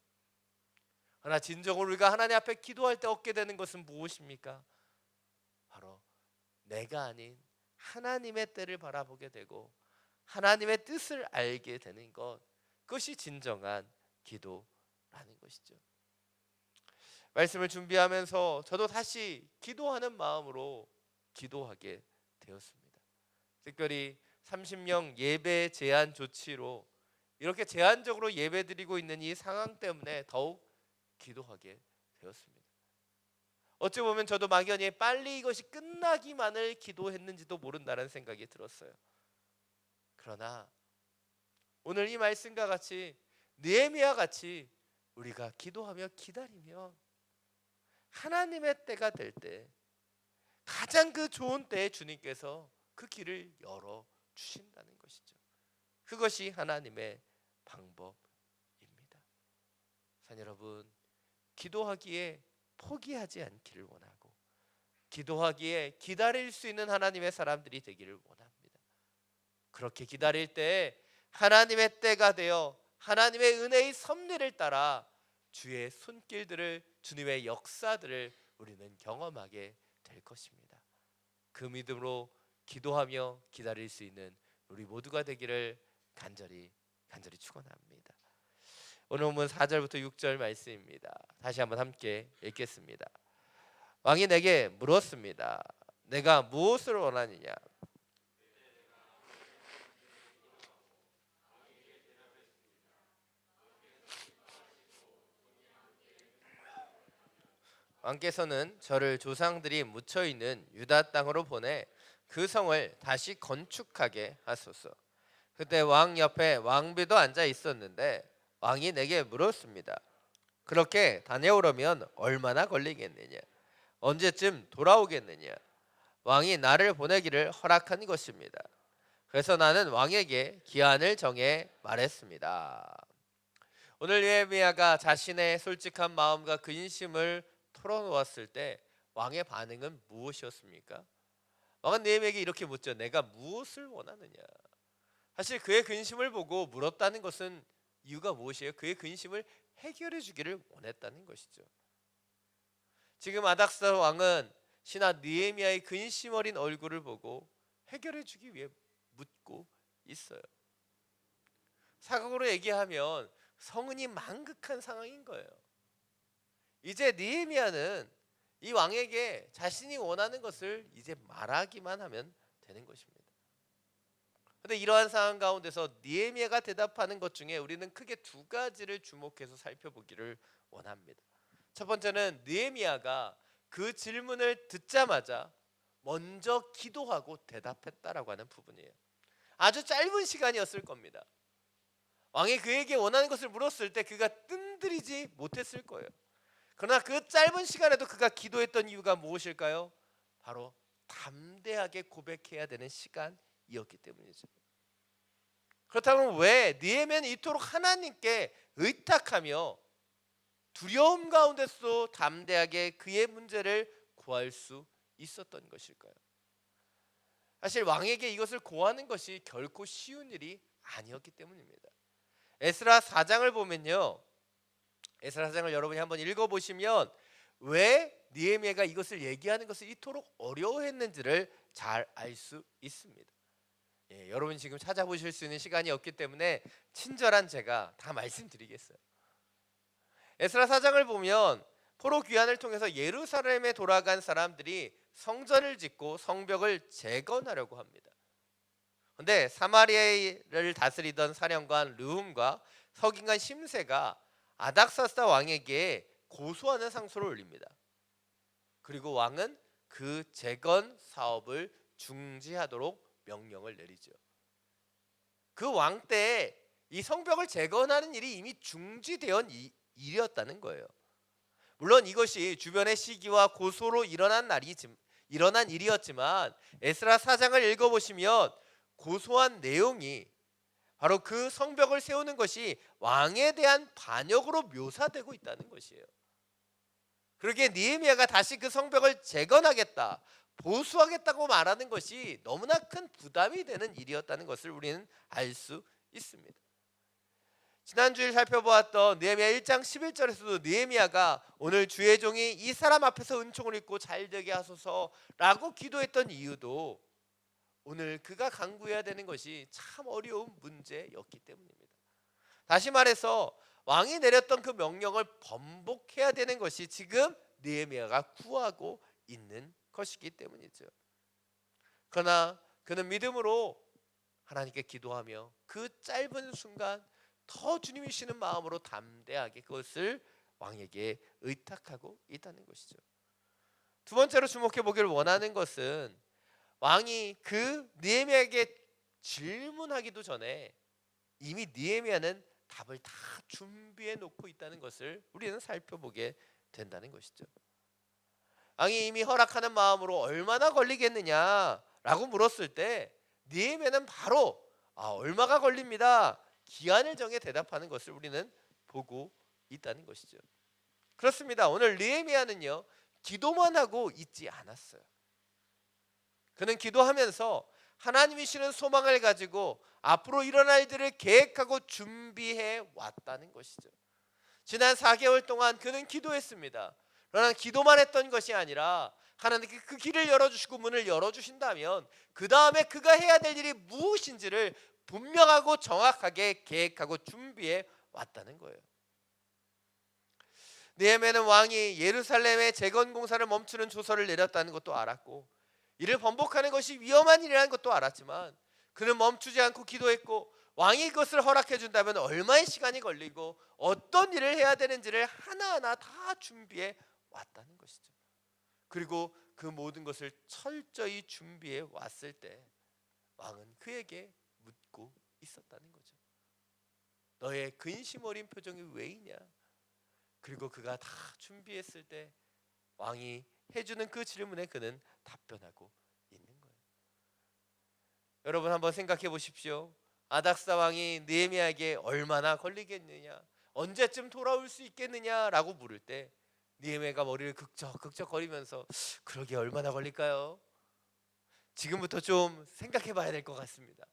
그러나 진정으로 우리가 하나님 앞에 기도할 때 얻게 되는 것은 무엇입니까? 바로 내가 아닌 하나님의 때를 바라보게 되고 하나님의 뜻을 알게 되는 것, 그것이 진정한 기도라는 것이죠. 말씀을 준비하면서 저도 다시 기도하는 마음으로 기도하게 되었습니다. 특별히 30명 예배 제한 조치로 이렇게 제한적으로 예배드리고 있는 이 상황 때문에 더욱 기도하게 되었습니다. 어찌 보면 저도 막연히 빨리 이것이 끝나기만을 기도했는지도 모른다는 생각이 들었어요. 그러나 오늘 이 말씀과 같이 느헤미야 같이 우리가 기도하며 기다리면 하나님의 때가 될 때 가장 그 좋은 때에 주님께서 그 길을 열어 주신다는 것이죠. 그것이 하나님의 방법입니다. 산 여러분, 기도하기에 포기하지 않기를 원하고 기도하기에 기다릴 수 있는 하나님의 사람들이 되기를 원합니다. 그렇게 기다릴 때 하나님의 때가 되어 하나님의 은혜의 섭리를 따라 주의 손길들을, 주님의 역사들을 우리는 경험하게 될 것입니다. 그 믿음으로 기도하며 기다릴 수 있는 우리 모두가 되기를 간절히 축원합니다. 오늘 본문 4절부터 6절 말씀입니다. 다시 한번 함께 읽겠습니다. 왕이 내게 물었습니다. 내가 무엇을 원하느냐? 왕께서는 저를 조상들이 묻혀 있는 유다 땅으로 보내 그 성을 다시 건축하게 하소서. 그때 왕 옆에 왕비도 앉아 있었는데 왕이 내게 물었습니다. 그렇게 다녀오려면 얼마나 걸리겠느냐? 언제쯤 돌아오겠느냐? 왕이 나를 보내기를 허락한 것입니다. 그래서 나는 왕에게 기한을 정해 말했습니다. 오늘 예레미야가 자신의 솔직한 마음과 근심을 털어놓았을 때 왕의 반응은 무엇이었습니까? 왕은 느헤미야에게 이렇게 묻죠. 내가 무엇을 원하느냐? 사실 그의 근심을 보고 물었다는 것은 이유가 무엇이에요? 그의 근심을 해결해 주기를 원했다는 것이죠. 지금 아닥사 왕은 신하 느헤미야의 근심 어린 얼굴을 보고 해결해 주기 위해 묻고 있어요. 사각으로 얘기하면 성은이 망극한 상황인 거예요. 이제 느헤미야는 이 왕에게 자신이 원하는 것을 이제 말하기만 하면 되는 것입니다. 그런데 이러한 상황 가운데서 느헤미야가 대답하는 것 중에 우리는 크게 두 가지를 주목해서 살펴보기를 원합니다. 첫 번째는 느헤미야가 그 질문을 듣자마자 먼저 기도하고 대답했다라고 하는 부분이에요. 아주 짧은 시간이었을 겁니다. 왕이 그에게 원하는 것을 물었을 때 그가 뜸들이지 못했을 거예요. 그러나 그 짧은 시간에도 그가 기도했던 이유가 무엇일까요? 바로 담대하게 고백해야 되는 시간이었기 때문이죠. 그렇다면 왜 느헤미야는 이토록 하나님께 의탁하며 두려움 가운데서 담대하게 그의 문제를 구할 수 있었던 것일까요? 사실 왕에게 이것을 고하는 것이 결코 쉬운 일이 아니었기 때문입니다. 에스라 4장을 보면요, 에스라 4장을 여러분이 한번 읽어보시면 왜 느헤미야가 이것을 얘기하는 것을 이토록 어려워했는지를 잘 알 수 있습니다. 여러분 지금 찾아보실 수 있는 시간이 없기 때문에 친절한 제가 다 말씀드리겠어요. 에스라 4장을 보면 포로 귀환을 통해서 예루살렘에 돌아간 사람들이 성전을 짓고 성벽을 재건하려고 합니다. 그런데 사마리아를 다스리던 사령관 르훔과 서기관 심세가 아닥사스다 왕에게 고소하는 상소를 올립니다. 그리고 왕은 그 재건 사업을 중지하도록 명령을 내리죠. 그 왕 때에 이 성벽을 재건하는 일이 이미 중지되어 일이었다는 거예요. 물론 이것이 주변의 시기와 고소로 일어난 일이었지만 에스라 4장을 읽어보시면 고소한 내용이 바로 그 성벽을 세우는 것이 왕에 대한 반역으로 묘사되고 있다는 것이에요. 그러기에 느헤미야가 다시 그 성벽을 재건하겠다, 보수하겠다고 말하는 것이 너무나 큰 부담이 되는 일이었다는 것을 우리는 알 수 있습니다. 지난주에 살펴보았던 느헤미야 1장 11절에서도 느헤미야가 오늘 주의 종이 이 사람 앞에서 은총을 입고 잘되게 하소서라고 기도했던 이유도 오늘 그가 간구해야 되는 것이 참 어려운 문제였기 때문입니다. 다시 말해서 왕이 내렸던 그 명령을 번복해야 되는 것이 지금 느헤미야가 구하고 있는 것이기 때문이죠. 그러나 그는 믿음으로 하나님께 기도하며 그 짧은 순간 더 주님이 시는 마음으로 담대하게 그것을 왕에게 의탁하고 있다는 것이죠. 두 번째로 주목해 보기를 원하는 것은 왕이 그 느헤미야에게 질문하기도 전에 이미 느헤미야는 답을 다 준비해 놓고 있다는 것을 우리는 살펴보게 된다는 것이죠. 왕이 이미 허락하는 마음으로 얼마나 걸리겠느냐라고 물었을 때 느헤미야는 바로 얼마가 걸립니다, 기한을 정해 대답하는 것을 우리는 보고 있다는 것이죠. 그렇습니다. 오늘 느헤미야는요, 기도만 하고 있지 않았어요. 그는 기도하면서 하나님이 주시는 소망을 가지고 앞으로 일어날 일들을 계획하고 준비해 왔다는 것이죠. 지난 4개월 동안 그는 기도했습니다. 그러나 기도만 했던 것이 아니라 하나님께 그 길을 열어주시고 문을 열어주신다면 그 다음에 그가 해야 될 일이 무엇인지를 분명하고 정확하게 계획하고 준비해 왔다는 거예요. 느헤미야는 왕이 예루살렘의 재건 공사를 멈추는 조서를 내렸다는 것도 알았고 이를 번복하는 것이 위험한 일이라는 것도 알았지만 그는 멈추지 않고 기도했고 왕이 그것을 허락해 준다면 얼마의 시간이 걸리고 어떤 일을 해야 되는지를 하나하나 다 준비해 왔다는 것이죠. 그리고 그 모든 것을 철저히 준비해 왔을 때 왕은 그에게 묻고 있었다는 거죠. 너의 근심 어린 표정이 왜이냐? 그리고 그가 다 준비했을 때 왕이 해주는 그 질문에 그는 답변하고 있는 거예요. 여러분 한번 생각해 보십시오. 아닥사 왕이 느헤미야에게 얼마나 걸리겠느냐, 언제쯤 돌아올 수 있겠느냐라고 물을 때 느헤미야가 머리를 극적극적 거리면서 그러게 얼마나 걸릴까요? 지금부터 좀 생각해 봐야 될 것 같습니다.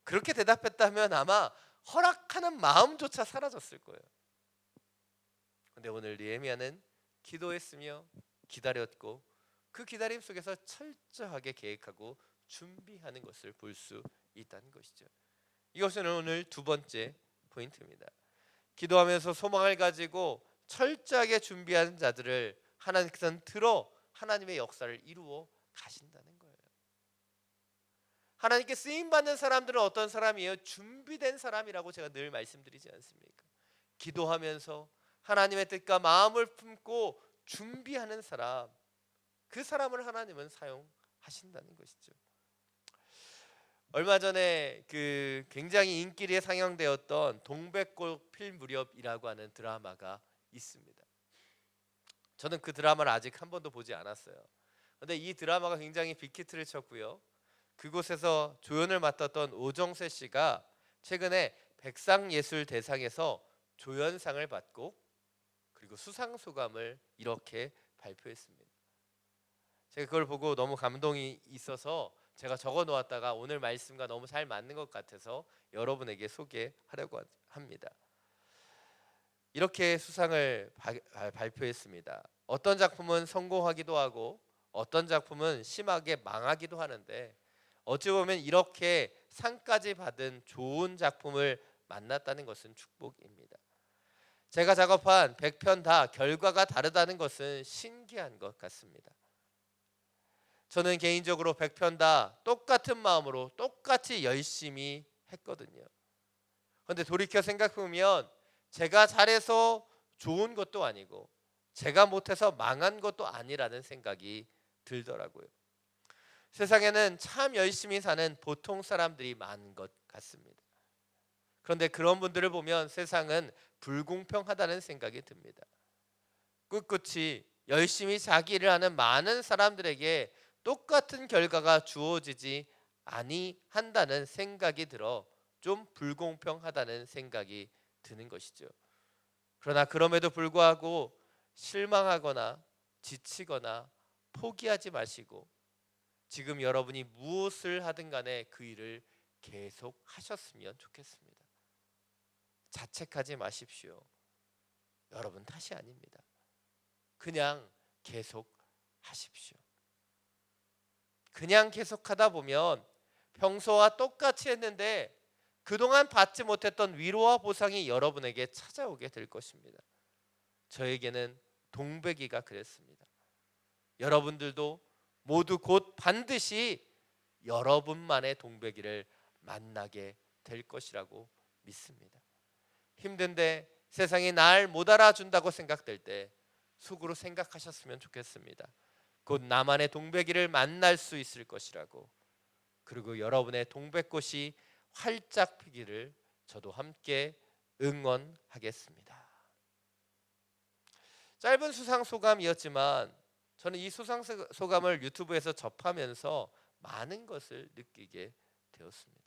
그렇게 대답했다면 아마 허락하는 마음조차 사라졌을 거예요. 근데 오늘 느헤미야는 기도했으며 기다렸고 그 기다림 속에서 철저하게 계획하고 준비하는 것을 볼 수 있다는 것이죠. 이것은 오늘 두 번째 포인트입니다. 기도하면서 소망을 가지고 철저하게 준비하는 자들을 하나님께서는 들어 하나님의 역사를 이루어 가신다는 거예요. 하나님께 쓰임 받는 사람들은 어떤 사람이에요? 준비된 사람이라고 제가 늘 말씀드리지 않습니까? 기도하면서 하나님의 뜻과 마음을 품고 준비하는 사람, 그 사람을 하나님은 사용하신다는 것이죠. 얼마 전에 그 굉장히 인기리에 상영되었던 동백꽃 필 무렵이라고 하는 드라마가 있습니다. 저는 그 드라마를 아직 한 번도 보지 않았어요. 그런데 이 드라마가 굉장히 빅히트를 쳤고요. 그곳에서 조연을 맡았던 오정세 씨가 최근에 백상예술대상에서 조연상을 받고 그리고 수상소감을 이렇게 발표했습니다. 제가 그걸 보고 너무 감동이 있어서 제가 적어 놓았다가 오늘 말씀과 너무 잘 맞는 것 같아서 여러분에게 소개하려고 합니다. 이렇게 수상을 발표했습니다. 어떤 작품은 성공하기도 하고 어떤 작품은 심하게 망하기도 하는데 어찌 보면 이렇게 상까지 받은 좋은 작품을 만났다는 것은 축복입니다. 제가 작업한 100편 다 결과가 다르다는 것은 신기한 것 같습니다. 저는 개인적으로 100편 다 똑같은 마음으로 똑같이 열심히 했거든요. 그런데 돌이켜 생각해보면 제가 잘해서 좋은 것도 아니고 제가 못해서 망한 것도 아니라는 생각이 들더라고요. 세상에는 참 열심히 사는 보통 사람들이 많은 것 같습니다. 그런데 그런 분들을 보면 세상은 불공평하다는 생각이 듭니다. 꿋꿋이 열심히 자기 일을 하는 많은 사람들에게 똑같은 결과가 주어지지 아니한다는 생각이 들어 좀 불공평하다는 생각이 드는 것이죠. 그러나 그럼에도 불구하고 실망하거나 지치거나 포기하지 마시고 지금 여러분이 무엇을 하든 간에 그 일을 계속 하셨으면 좋겠습니다. 자책하지 마십시오. 여러분 탓이 아닙니다. 그냥 계속 하십시오. 그냥 계속하다 보면 평소와 똑같이 했는데 그동안 받지 못했던 위로와 보상이 여러분에게 찾아오게 될 것입니다. 저에게는 동백이가 그랬습니다. 여러분들도 모두 곧 반드시 여러분만의 동백이를 만나게 될 것이라고 믿습니다. 힘든데 세상이 날 못 알아준다고 생각될 때 속으로 생각하셨으면 좋겠습니다. 곧 나만의 동백이를 만날 수 있을 것이라고. 그리고 여러분의 동백꽃이 활짝 피기를 저도 함께 응원하겠습니다. 짧은 수상 소감이었지만 저는 이 수상 소감을 유튜브에서 접하면서 많은 것을 느끼게 되었습니다.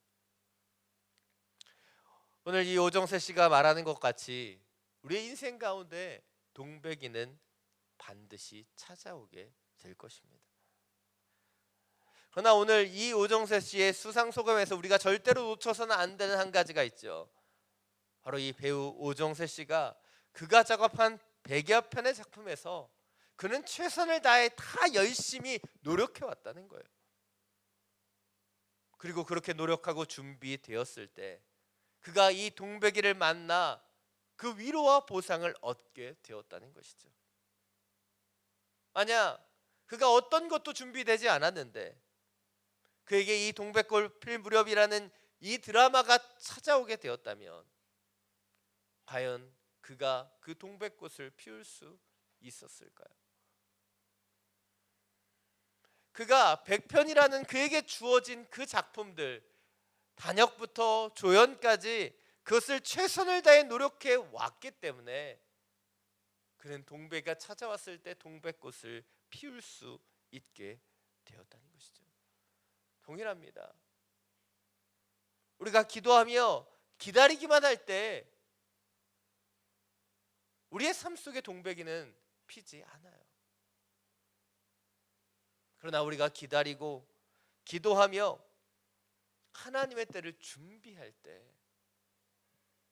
오늘 이 오정세 씨가 말하는 것 같이 우리의 인생 가운데 동백이는 반드시 찾아오게 될 것입니다. 그러나 오늘 이 오정세 씨의 수상 소감에서 우리가 절대로 놓쳐서는 안 되는 한 가지가 있죠. 바로 이 배우 오정세 씨가 그가 작업한 100여 편의 작품에서 그는 최선을 다해 다 열심히 노력해 왔다는 거예요. 그리고 그렇게 노력하고 준비되었을 때 그가 이 동백이를 만나 그 위로와 보상을 얻게 되었다는 것이죠. 만약 그가 어떤 것도 준비되지 않았는데 그에게 이 동백꽃 필 무렵이라는 이 드라마가 찾아오게 되었다면 과연 그가 그 동백꽃을 피울 수 있었을까요? 그가 100편이라는 그에게 주어진 그 작품들, 단역부터 조연까지 그것을 최선을 다해 노력해 왔기 때문에 그는 동백이가 찾아왔을 때 동백꽃을 피울 수 있게 되었다는 것이죠. 동일합니다. 우리가 기도하며 기다리기만 할 때 우리의 삶 속에 동백이는 피지 않아요. 그러나 우리가 기다리고 기도하며 하나님의 때를 준비할 때,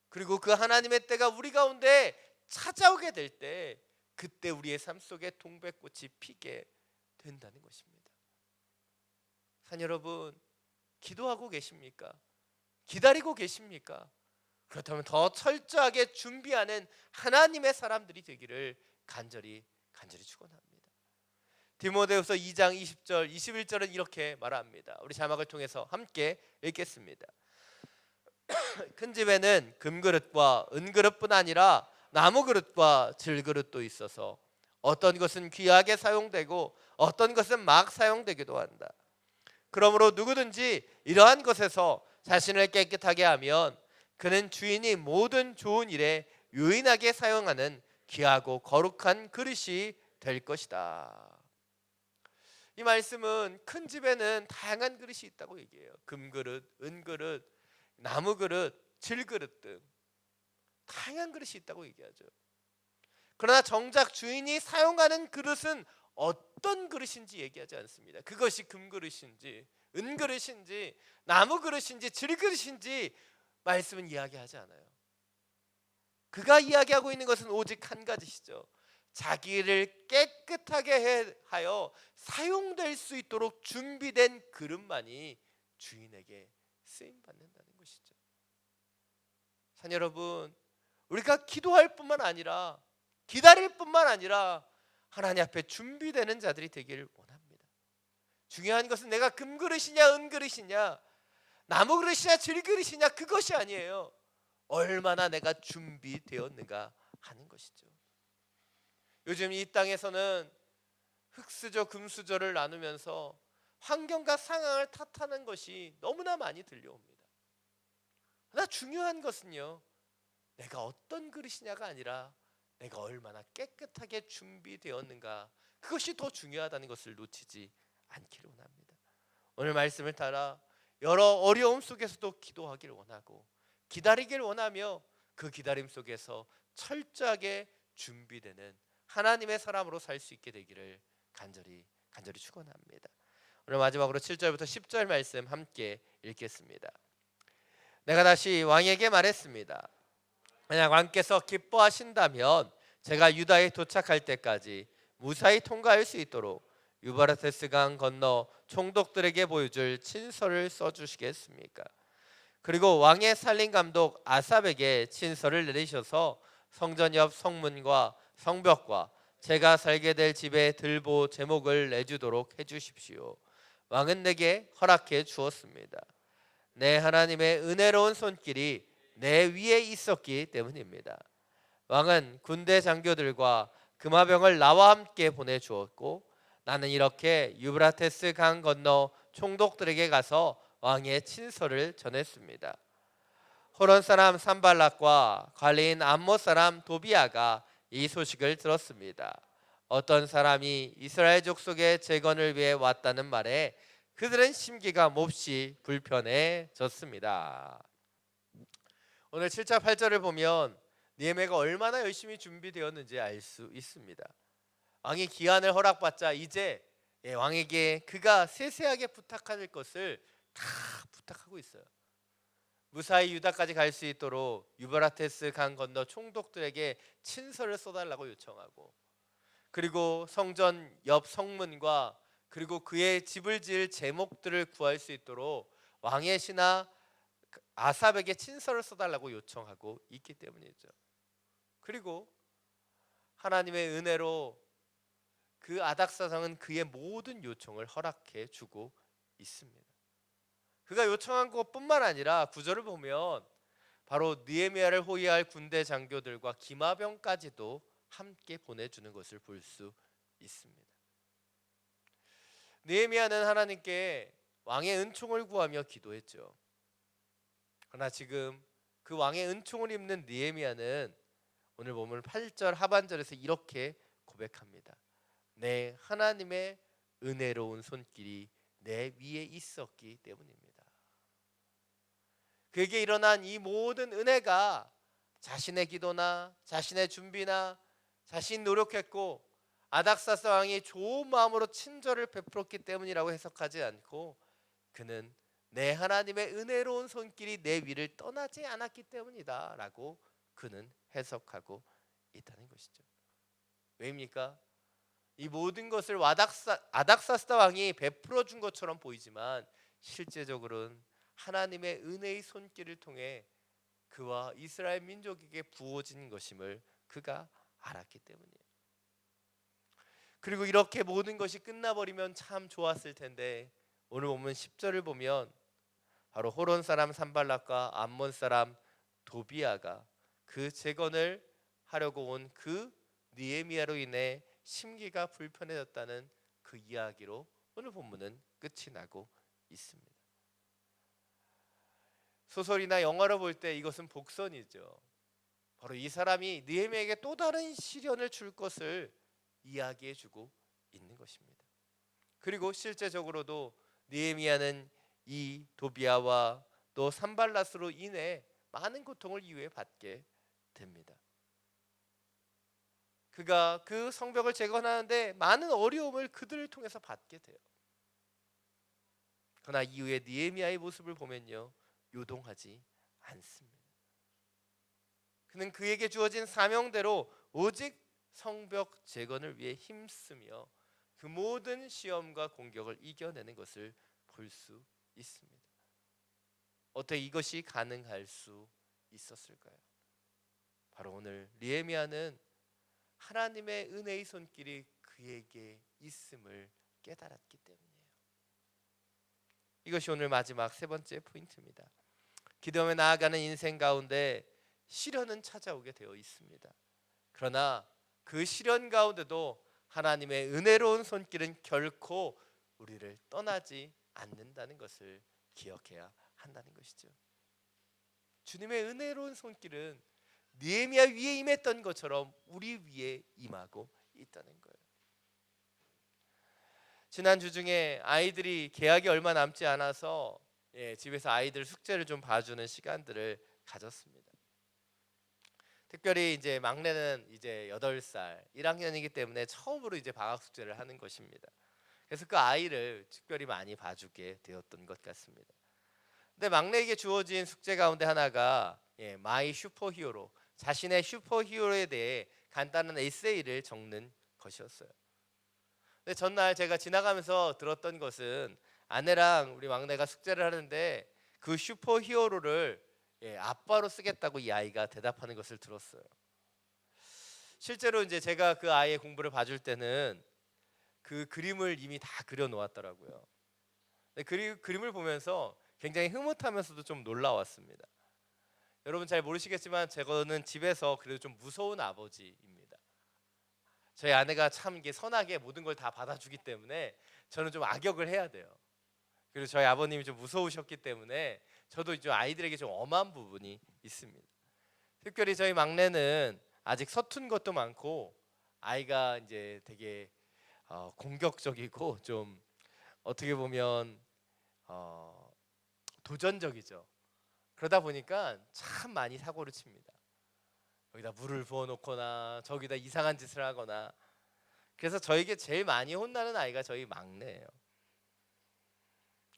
그리고 그 하나님의 때가 우리 가운데 찾아오게 될 때, 그때 우리의 삶 속에 동백꽃이 피게 된다는 것입니다. 산 여러분, 기도하고 계십니까? 기다리고 계십니까? 그렇다면 더 철저하게 준비하는 하나님의 사람들이 되기를 간절히 축원합니다. 디모데후서 2장 20절 21절은 이렇게 말합니다. 우리 자막을 통해서 함께 읽겠습니다. 큰 집에는 금그릇과 은그릇뿐 아니라 나무그릇과 질그릇도 있어서 어떤 것은 귀하게 사용되고 어떤 것은 막 사용되기도 한다. 그러므로 누구든지 이러한 것에서 자신을 깨끗하게 하면 그는 주인이 모든 좋은 일에 유인하게 사용하는 귀하고 거룩한 그릇이 될 것이다. 이 말씀은 큰 집에는 다양한 그릇이 있다고 얘기해요. 금그릇, 은그릇, 나무그릇, 질그릇 등 다양한 그릇이 있다고 얘기하죠. 그러나 정작 주인이 사용하는 그릇은 어떤 그릇인지 얘기하지 않습니다. 그것이 금그릇인지 은그릇인지 나무그릇인지 질그릇인지 말씀은 이야기하지 않아요. 그가 이야기하고 있는 것은 오직 한 가지시죠. 자기를 깨끗하게 하여 사용될 수 있도록 준비된 그릇만이 주인에게 쓰임받는다는 것이죠. 산 여러분, 우리가 기도할 뿐만 아니라 기다릴 뿐만 아니라 하나님 앞에 준비되는 자들이 되기를 원합니다. 중요한 것은 내가 금그릇이냐 은그릇이냐 나무그릇이냐 질그릇이냐 그것이 아니에요. 얼마나 내가 준비되었는가 하는 것이죠. 요즘 이 땅에서는 흙수저 금수저를 나누면서 환경과 상황을 탓하는 것이 너무나 많이 들려옵니다. 그러나 중요한 것은요, 내가 어떤 그릇이냐가 아니라 내가 얼마나 깨끗하게 준비되었는가, 그것이 더 중요하다는 것을 놓치지 않기를 원합니다. 오늘 말씀을 따라 여러 어려움 속에서도 기도하기를 원하고 기다리기를 원하며 그 기다림 속에서 철저하게 준비되는 하나님의 사람으로 살 수 있게 되기를 간절히 축원합니다. 오늘 마지막으로 7절부터 10절 말씀 함께 읽겠습니다. 내가 다시 왕에게 말했습니다. 만약 왕께서 기뻐하신다면 제가 유다에 도착할 때까지 무사히 통과할 수 있도록 유브라테스 강 건너 총독들에게 보여줄 친서를 써주시겠습니까? 그리고 왕의 살림 감독 아삽에게 친서를 내리셔서 성전 옆 성문과 성벽과 제가 살게 될 집의 들보 제목을 내주도록 해주십시오. 왕은 내게 허락해 주었습니다. 내 하나님의 은혜로운 손길이 내 위에 있었기 때문입니다. 왕은 군대 장교들과 금화병을 나와 함께 보내주었고 나는 이렇게 유브라테스 강 건너 총독들에게 가서 왕의 친서를 전했습니다. 호론 사람 산발락과 관리인 암못 사람 도비아가 이 소식을 들었습니다. 어떤 사람이 이스라엘 족속의 재건을 위해 왔다는 말에 그들은 심기가 몹시 불편해졌습니다. 오늘 7절 8절을 보면 느헤미야가 얼마나 열심히 준비되었는지 알 수 있습니다. 왕이 기한을 허락받자 이제 왕에게 그가 세세하게 부탁할 것을 다 부탁하고 있어요. 무사히 유다까지 갈 수 있도록 유브라테스 강 건너 총독들에게 친서를 써달라고 요청하고, 그리고 성전 옆 성문과 그리고 그의 집을 지을 제목들을 구할 수 있도록 왕의 신하 아삽에게 친서를 써달라고 요청하고 있기 때문이죠. 그리고 하나님의 은혜로 그 아닥사상은 그의 모든 요청을 허락해 주고 있습니다. 그가 요청한 것뿐만 아니라 구절을 보면 바로 느헤미야를 호위할 군대 장교들과 기마병까지도 함께 보내주는 것을 볼 수 있습니다. 느헤미야는 하나님께 왕의 은총을 구하며 기도했죠. 그러나 지금 그 왕의 은총을 입는 느헤미야는 오늘 보면 8절 하반절에서 이렇게 고백합니다. 내 하나님의 은혜로운 손길이 내 위에 있었기 때문입니다. 그에게 일어난 이 모든 은혜가 자신의 기도나 자신의 준비나 자신 노력했고 아닥사스 왕이 좋은 마음으로 친절을 베풀었기 때문이라고 해석하지 않고 그는 내 하나님의 은혜로운 손길이 내 위를 떠나지 않았기 때문이다 라고 그는 해석하고 있다는 것이죠. 왜입니까? 이 모든 것을 아닥사스 왕이 베풀어 준 것처럼 보이지만 실제적으로는 하나님의 은혜의 손길을 통해 그와 이스라엘 민족에게 부어진 것임을 그가 알았기 때문이에요. 그리고 이렇게 모든 것이 끝나버리면 참 좋았을 텐데 오늘 보면 10절을 보면 바로 호론 사람 산발락과 암몬 사람 도비아가 그 재건을 하려고 온 그 느헤미야로 인해 심기가 불편해졌다는 그 이야기로 오늘 본문은 끝이 나고 있습니다. 소설이나 영화로 볼 때 이것은 복선이죠. 바로 이 사람이 느헤미야에게 또 다른 시련을 줄 것을 이야기해주고 있는 것입니다. 그리고 실제적으로도 느헤미야는 이 도비아와 또 산발랏으로 인해 많은 고통을 이후에 받게 됩니다. 그가 그 성벽을 재건하는데 많은 어려움을 그들을 통해서 받게 돼요. 그러나 이후에 느헤미야의 모습을 보면요, 요동하지 않습니다. 그는 그에게 주어진 사명대로 오직 성벽 재건을 위해 힘쓰며 그 모든 시험과 공격을 이겨내는 것을 볼 수 있습니다. 어떻게 이것이 가능할 수 있었을까요? 바로 오늘 느헤미야는 하나님의 은혜의 손길이 그에게 있음을 깨달았기 때문이에요. 이것이 오늘 마지막 세 번째 포인트입니다. 기도하며 나아가는 인생 가운데 시련은 찾아오게 되어 있습니다. 그러나 그 시련 가운데도 하나님의 은혜로운 손길은 결코 우리를 떠나지 않는다는 것을 기억해야 한다는 것이죠. 주님의 은혜로운 손길은 느헤미야 위에 임했던 것처럼 우리 위에 임하고 있다는 거예요. 지난주 중에 아이들이 개학이 얼마 남지 않아서 집에서 아이들 숙제를 좀 봐주는 시간들을 가졌습니다. 특별히 이제 막내는 이제 8살 1학년이기 때문에 처음으로 이제 방학 숙제를 하는 것입니다. 그래서 그 아이를 특별히 많이 봐주게 되었던 것 같습니다. 근데 막내에게 주어진 숙제 가운데 하나가 마이 슈퍼히어로, 자신의 슈퍼히어로에 대해 간단한 에세이를 적는 것이었어요. 근데 전날 제가 지나가면서 들었던 것은 아내랑 우리 막내가 숙제를 하는데 그 슈퍼히어로를 아빠로 쓰겠다고 이 아이가 대답하는 것을 들었어요. 실제로 이제 제가 그 아이의 공부를 봐줄 때는 그 그림을 이미 다 그려 놓았더라고요. 그림을 보면서 굉장히 흐뭇하면서도 좀 놀라웠습니다. 여러분 잘 모르시겠지만 저는 집에서 그래도 좀 무서운 아버지입니다. 저희 아내가 참 이게 선하게 모든 걸 다 받아주기 때문에 저는 좀 악역을 해야 돼요. 그리고 저희 아버님이 좀 무서우셨기 때문에 저도 이제 아이들에게 좀 엄한 부분이 있습니다. 특별히 저희 막내는 아직 서툰 것도 많고 아이가 이제 되게 공격적이고 좀 어떻게 보면 도전적이죠. 그러다 보니까 참 많이 사고를 칩니다. 여기다 물을 부어놓거나 저기다 이상한 짓을 하거나. 그래서 저에게 제일 많이 혼나는 아이가 저희 막내예요.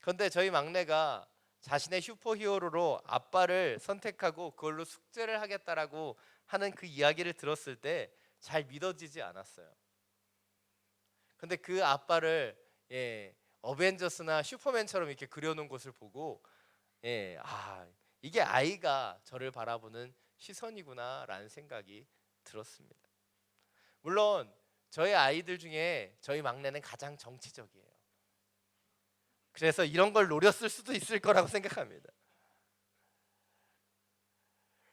그런데 저희 막내가 자신의 슈퍼히어로로 아빠를 선택하고 그걸로 숙제를 하겠다라고 하는 그 이야기를 들었을 때 잘 믿어지지 않았어요. 근데 그 아빠를 어벤져스나 슈퍼맨처럼 이렇게 그려놓은 것을 보고 이게 아이가 저를 바라보는 시선이구나라는 생각이 들었습니다. 물론 저희 아이들 중에 저희 막내는 가장 정치적이에요. 그래서 이런 걸 노렸을 수도 있을 거라고 생각합니다.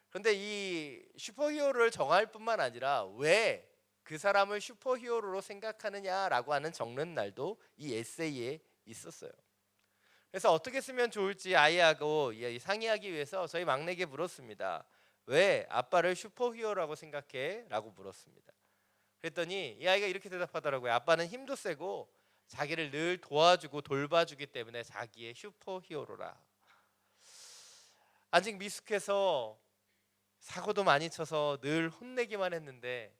그런데 이 슈퍼히어로를 정할 뿐만 아니라 왜 그 사람을 슈퍼히어로로 생각하느냐라고 하는 적는 날도 이 에세이에 있었어요. 그래서 어떻게 쓰면 좋을지 아이하고 상의하기 위해서 저희 막내에게 물었습니다. 왜 아빠를 슈퍼히어로라고 생각해? 라고 물었습니다. 그랬더니 이 아이가 이렇게 대답하더라고요. 아빠는 힘도 세고 자기를 늘 도와주고 돌봐주기 때문에 자기의 슈퍼히어로라. 아직 미숙해서 사고도 많이 쳐서 늘 혼내기만 했는데,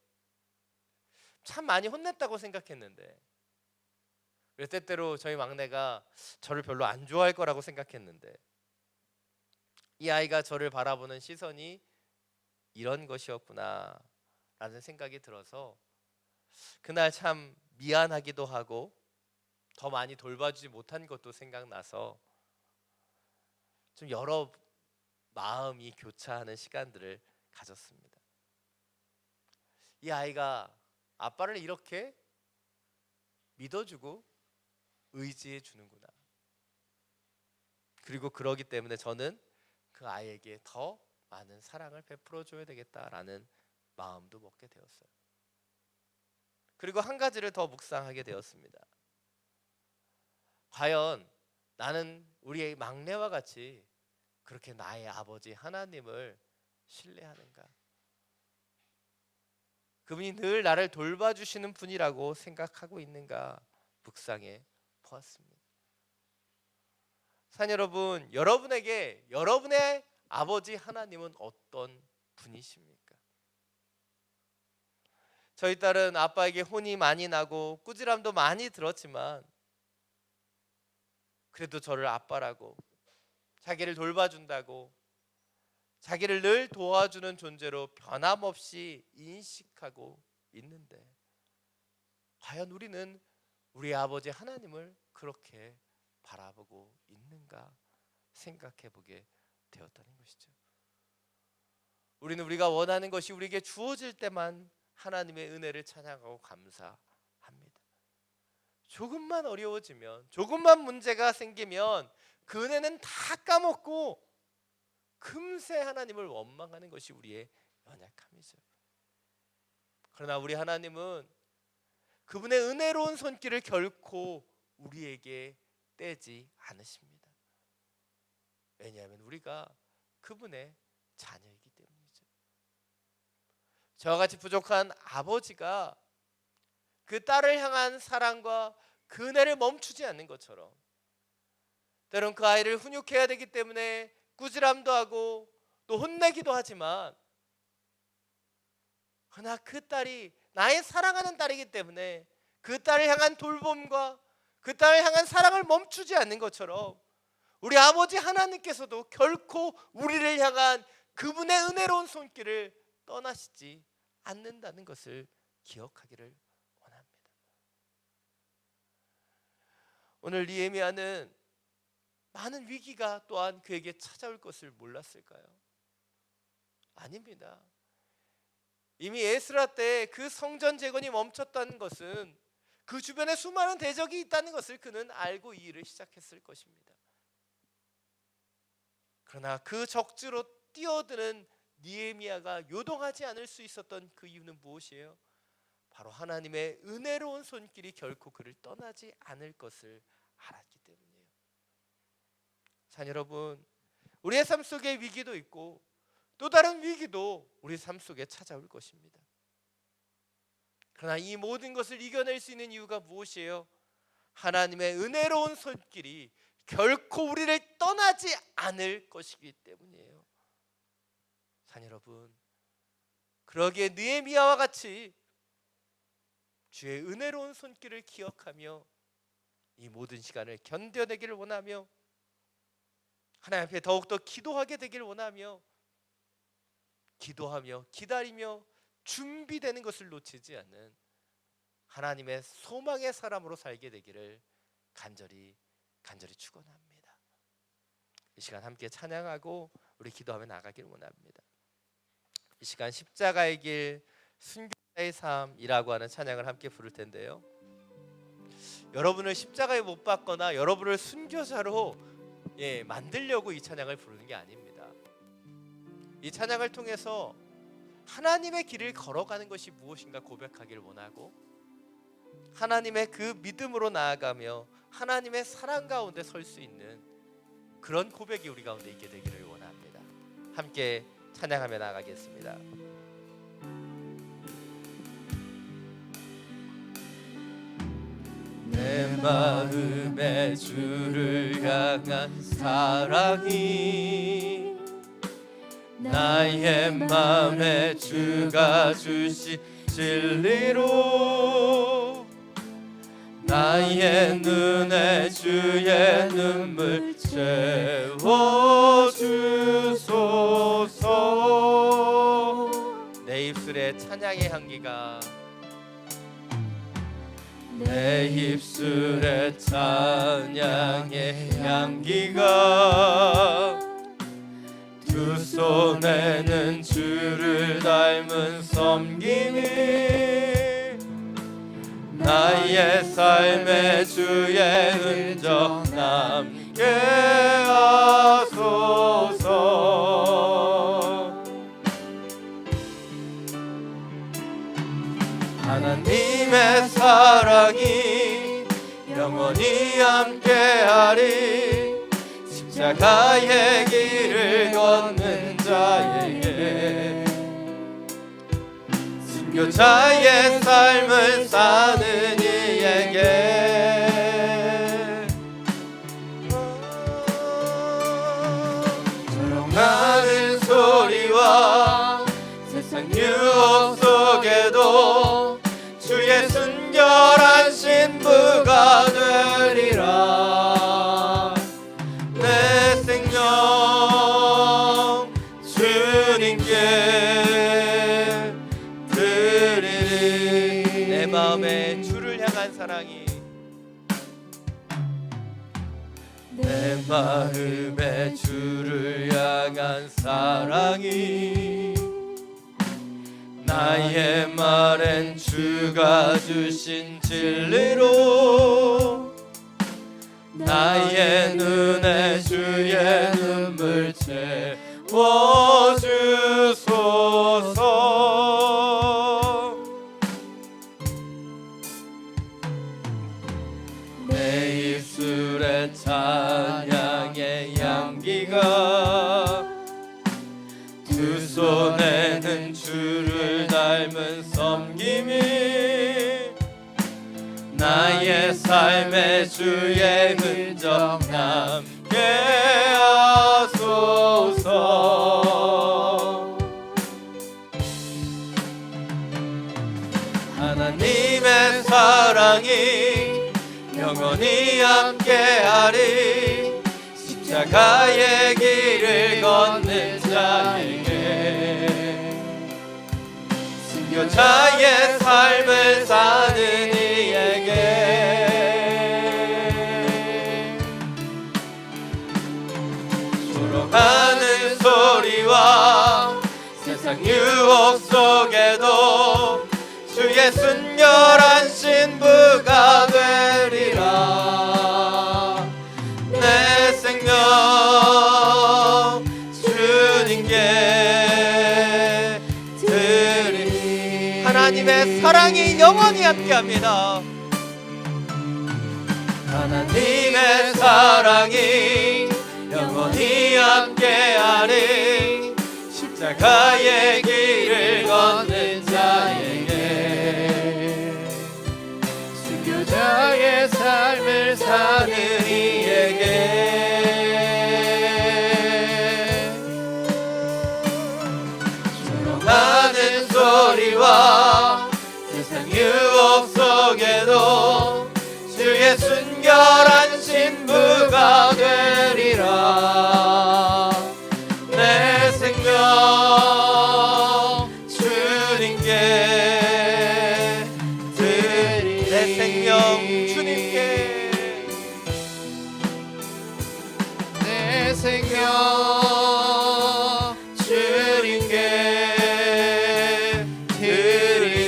참 많이 혼냈다고 생각했는데, 그래서 때때로 저희 막내가 저를 별로 안 좋아할 거라고 생각했는데, 이 아이가 저를 바라보는 시선이 이런 것이었구나 라는 생각이 들어서 그날 참 미안하기도 하고 더 많이 돌봐주지 못한 것도 생각나서 좀 여러 마음이 교차하는 시간들을 가졌습니다. 이 아이가 아빠를 이렇게 믿어주고 의지해 주는구나. 그리고 그러기 때문에 저는 그 아이에게 더 많은 사랑을 베풀어 줘야 되겠다라는 마음도 먹게 되었어요. 그리고 한 가지를 더 묵상하게 되었습니다. 과연 나는 우리의 막내와 같이 그렇게 나의 아버지 하나님을 신뢰하는가? 그분이 늘 나를 돌봐주시는 분이라고 생각하고 있는가 묵상해 보았습니다. 산 여러분, 여러분에게 여러분의 아버지 하나님은 어떤 분이십니까? 저희 딸은 아빠에게 혼이 많이 나고 꾸지람도 많이 들었지만 그래도 저를 아빠라고, 자기를 돌봐준다고, 자기를 늘 도와주는 존재로 변함없이 인식하고 있는데, 과연 우리는 우리 아버지 하나님을 그렇게 바라보고 있는가 생각해 보게 되었다는 것이죠. 우리는 우리가 원하는 것이 우리에게 주어질 때만 하나님의 은혜를 찬양하고 감사합니다. 조금만 어려워지면, 조금만 문제가 생기면 그 은혜는 다 까먹고 금세 하나님을 원망하는 것이 우리의 연약함이죠. 그러나 우리 하나님은 그분의 은혜로운 손길을 결코 우리에게 떼지 않으십니다. 왜냐하면 우리가 그분의 자녀이기 때문이죠. 저와 같이 부족한 아버지가 그 딸을 향한 사랑과 그 은혜를 멈추지 않는 것처럼, 때론 그 아이를 훈육해야 되기 때문에 꾸지람도 하고 또 혼내기도 하지만, 그러나 그 딸이 나의 사랑하는 딸이기 때문에 그 딸을 향한 돌봄과 그 딸을 향한 사랑을 멈추지 않는 것처럼 우리 아버지 하나님께서도 결코 우리를 향한 그분의 은혜로운 손길을 떠나시지 않는다는 것을 기억하기를 원합니다. 오늘 느헤미야는 많은 위기가 또한 그에게 찾아올 것을 몰랐을까요? 아닙니다. 이미 에스라 때 그 성전 재건이 멈췄다는 것은 그 주변에 수많은 대적이 있다는 것을 그는 알고 이 일을 시작했을 것입니다. 그러나 그 적주로 뛰어드는 느헤미야가 요동하지 않을 수 있었던 그 이유는 무엇이에요? 바로 하나님의 은혜로운 손길이 결코 그를 떠나지 않을 것을 알았기 때문이에요. 자, 여러분, 우리의 삶 속에 위기도 있고 또 다른 위기도 우리 삶 속에 찾아올 것입니다. 그러나 이 모든 것을 이겨낼 수 있는 이유가 무엇이에요? 하나님의 은혜로운 손길이 결코 우리를 떠나지 않을 것이기 때문이에요. 자, 여러분, 그러기에 느헤미야와 같이 주의 은혜로운 손길을 기억하며 이 모든 시간을 견뎌내기를 원하며 하나님 앞에 더욱더 기도하게 되기를 원하며 기도하며 기다리며 준비되는 것을 놓치지 않는 하나님의 소망의 사람으로 살게 되기를 간절히 축원합니다. 이 시간 함께 찬양하고 우리 기도하며 나가기를 원합니다. 이 시간 십자가의 길 순교자의 삶이라고 하는 찬양을 함께 부를 텐데요, 여러분을 십자가에 못 박거나 여러분을 순교자로 만들려고 이 찬양을 부르는 게 아닙니다. 이 찬양을 통해서 하나님의 길을 걸어가는 것이 무엇인가 고백하기를 원하고, 하나님의 그 믿음으로 나아가며 하나님의 사랑 가운데 설 수 있는 그런 고백이 우리 가운데 있게 되기를 원합니다. 함께 찬양하며 나아가겠습니다. 내 마음에 주를 향한 사랑이 나의 마음에 주가 주신 진리로 나의 눈에 주의 눈물 채워주소서. 내 입술에 찬양의 향기가, 내 입술에 찬양의 향기가, 두 손에는 주를 닮은 섬김이 나의 삶에 주의 흔적 남게 하소서. 하나님의 사랑이 영원히 함께하리. 십자가의 길을 걷는 자에게, 순교자의 삶을 사는 이에게, 조롱하는 소리와 세상 유혹 속에도 주의 순결한 신부가 되리라. 내 생명 주님께 드리리. 내 마음에 주를 향한 사랑이, 내 마음에 주를 향한 사랑이 나의 말엔 주가 주신 진리로 나의 눈에 주의 눈물 채워주소서. 내 입술에 찬양의 향기가, 두 손에는 주를 닮은 섬김이 나의 삶에 주의 흔적 남게 하소서. 하나님의 사랑이 영원히 함께하리. 십자가의 길을 걷는 자에게, 순교자의 삶을 사는 이에게, 조롱하는 소리와 세상 유혹 속에도 주의 순결한 신부가 되리라. 내 생명 주님께 드리리. 하나님의 사랑이 영원히 함께합니다. 하나님의 사랑이 영원히 함께하리. 십자가의 길을 걷는 자에게, 순교자의 삶을 사는 이에게, 조롱하는 소리와 세상 유혹 속에도 주의 순결한 신부가 되리라. 내 생명 주님께 드리리. 내 생명 주님께, 내 생명 주님께 드리리.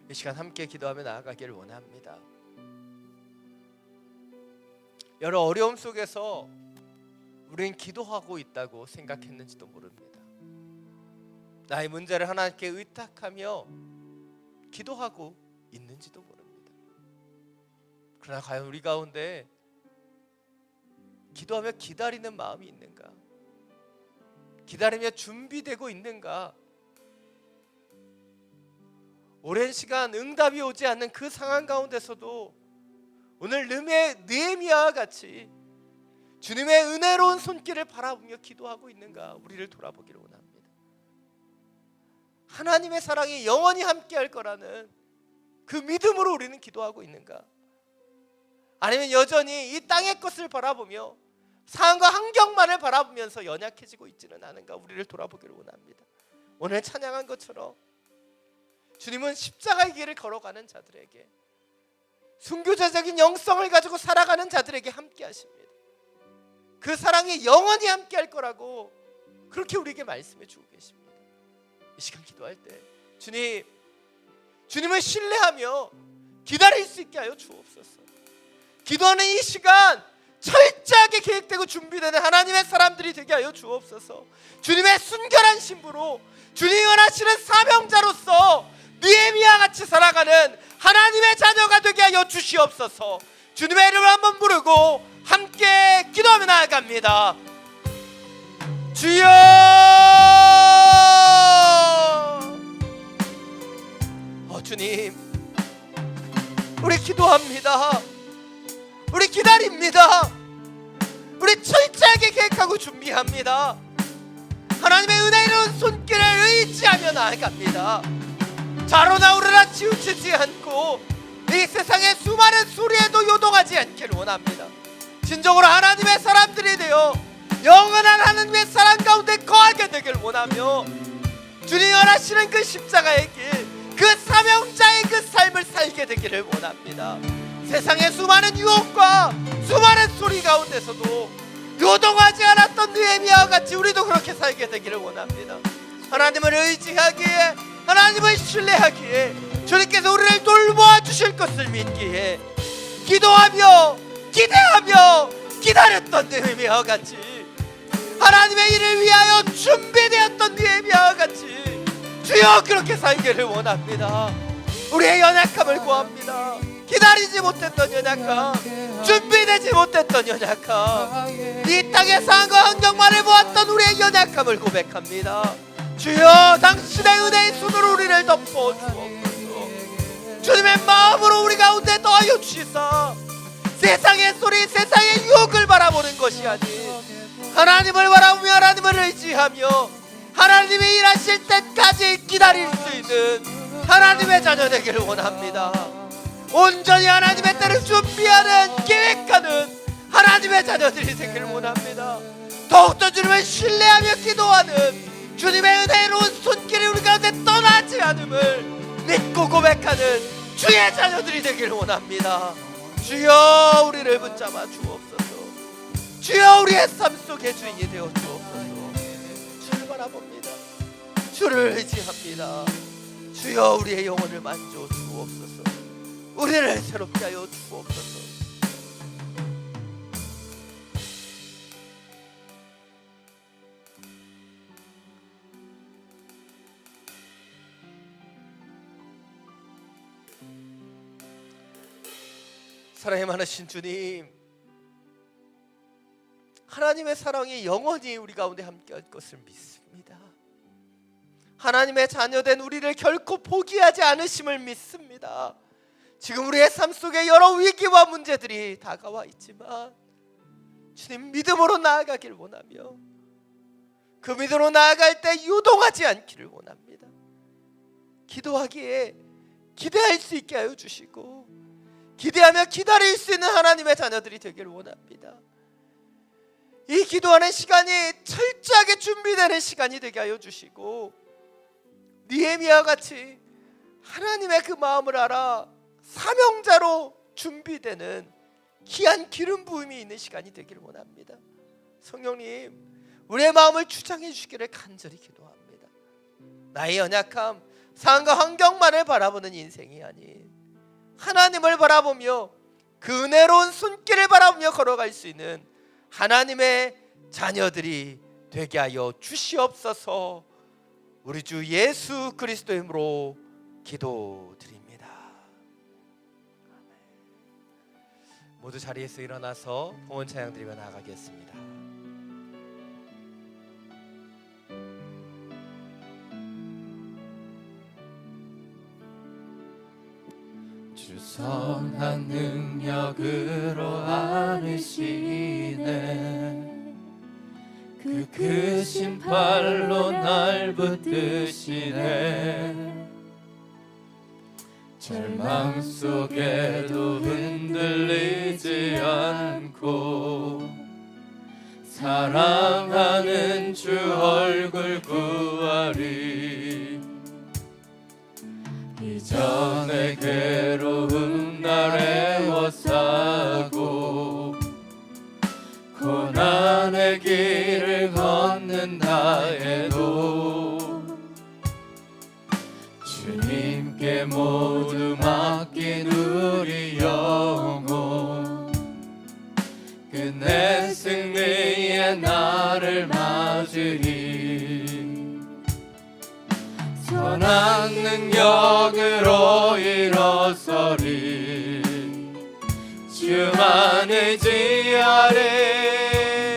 이 시간 함께 기도하며 나아가기를 원합니다. 여러 어려움 속에서 우리는 기도하고 있다고 생각했는지도 모릅니다. 나의 문제를 하나님께 의탁하며 기도하고 있는지도 모릅니다. 그러나 과연 우리 가운데 기도하며 기다리는 마음이 있는가? 기다리며 준비되고 있는가? 오랜 시간 응답이 오지 않는 그 상황 가운데서도 오늘 느헤미야와 같이 주님의 은혜로운 손길을 바라보며 기도하고 있는가? 우리를 돌아보기를 원합니다. 하나님의 사랑이 영원히 함께할 거라는 그 믿음으로 우리는 기도하고 있는가? 아니면 여전히 이 땅의 것을 바라보며 상황과 환경만을 바라보면서 연약해지고 있지는 않은가? 우리를 돌아보기를 원합니다. 오늘 찬양한 것처럼 주님은 십자가의 길을 걸어가는 자들에게, 순교자적인 영성을 가지고 살아가는 자들에게 함께 하십니다. 그 사랑이 영원히 함께 할 거라고 그렇게 우리에게 말씀해 주고 계십니다. 이 시간 기도할 때 주님을 신뢰하며 기다릴 수 있게 하여 주옵소서. 기도하는 이 시간 철저하게 계획되고 준비되는 하나님의 사람들이 되게 하여 주옵소서. 주님의 순결한 신부로 주님이 원하시는 사명자로서 느헤미야 같이 살아가는 하나님의 자녀가 되게 하여 주시옵소서. 주님의 이름을 한번 부르고 함께 기도하며 나아갑니다. 주여, 주님, 우리 기도합니다. 우리 기다립니다. 우리 철저하게 계획하고 준비합니다. 하나님의 은혜로운 손길을 의지하며 나아갑니다. 자로나 우러나 치우치지 않고 이 세상의 수많은 소리에도 요동하지 않기를 원합니다. 진정으로 하나님의 사람들이 되어 영원한 하나님의 사랑 가운데 거하게 되길 원하며 주님이 원하시는 그 십자가의 길, 그 사명자의 그 삶을 살게 되기를 원합니다. 세상의 수많은 유혹과 수많은 소리 가운데서도 요동하지 않았던 느헤미야와 같이 우리도 그렇게 살게 되기를 원합니다. 하나님을 의지하기에, 하나님을 신뢰하기에, 주님께서 우리를 돌보아 주실 것을 믿기에 기도하며 기대하며 기다렸던 느헤미야와 같이, 하나님의 일을 위하여 준비되었던 느헤미야와 같이 주여 그렇게 살기를 원합니다. 우리의 연약함을 구합니다. 기다리지 못했던 연약함, 준비되지 못했던 연약함, 이 땅의 상황과 환경만을 보았던 우리의 연약함을 고백합니다. 주여 당신의 은혜의 손으로 우리를 덮어 주옵소서. 주님의 마음으로 우리 가운데 더하여 주시사 세상의 소리, 세상의 유혹을 바라보는 것이 아닌 하나님을 바라보며 하나님을 의지하며 하나님이 일하실 때까지 기다릴 수 있는 하나님의 자녀 되기를 원합니다. 온전히 하나님의 때를 준비하는, 계획하는 하나님의 자녀들이 되기를 원합니다. 더욱더 주님을 신뢰하며 기도하는 주님의 은혜로운 손길이 우리 가운데 떠나지 않음을 믿고 고백하는 주의 자녀들이 되기를 원합니다. 주여 우리를 붙잡아 주옵소서. 주여 우리의 삶 속의 주인이 되어 주옵소서. 주를 바라봅니다. 주를 의지합니다. 주여 우리의 영혼을 만져 주옵소서. 우리를 새롭게 하여 주옵소서. 사랑이 많으신 주님, 하나님의 사랑이 영원히 우리 가운데 함께할 것을 믿습니다. 하나님의 자녀된 우리를 결코 포기하지 않으심을 믿습니다. 지금 우리의 삶 속에 여러 위기와 문제들이 다가와 있지만 주님 믿음으로 나아가길 원하며 그 믿음으로 나아갈 때 유동하지 않기를 원합니다. 기도하기에 기대할 수 있게 하여 주시고 기대하며 기다릴 수 있는 하나님의 자녀들이 되기를 원합니다. 이 기도하는 시간이 철저하게 준비되는 시간이 되게 하여 주시고 느헤미야와 같이 하나님의 그 마음을 알아 사명자로 준비되는 귀한 기름 부음이 있는 시간이 되기를 원합니다. 성령님, 우리의 마음을 주장해 주시기를 간절히 기도합니다. 나의 연약함, 상황과 환경만을 바라보는 인생이 아닌 하나님을 바라보며 그 은혜로운 손길을 바라보며 걸어갈 수 있는 하나님의 자녀들이 되게 하여 주시옵소서. 우리 주 예수 그리스도의 이름으로 기도드립니다. 모두 자리에서 일어나서 봉헌 찬양 드리며 나아가겠습니다. 주 선한 능력으로 안으시네. 그 크신 팔로 날 붙드시네. 절망 속에도 흔들리지 않고 사랑하는 주 얼굴 구하리. 이전의 괴로움 날 애워싸고 고난의 길을 걷는다 해도 주님께 모두 맡긴 우리 영혼 끝내 승리의 날을 맞으리. 선한 능력으로 일어서리. 주만 의지하리.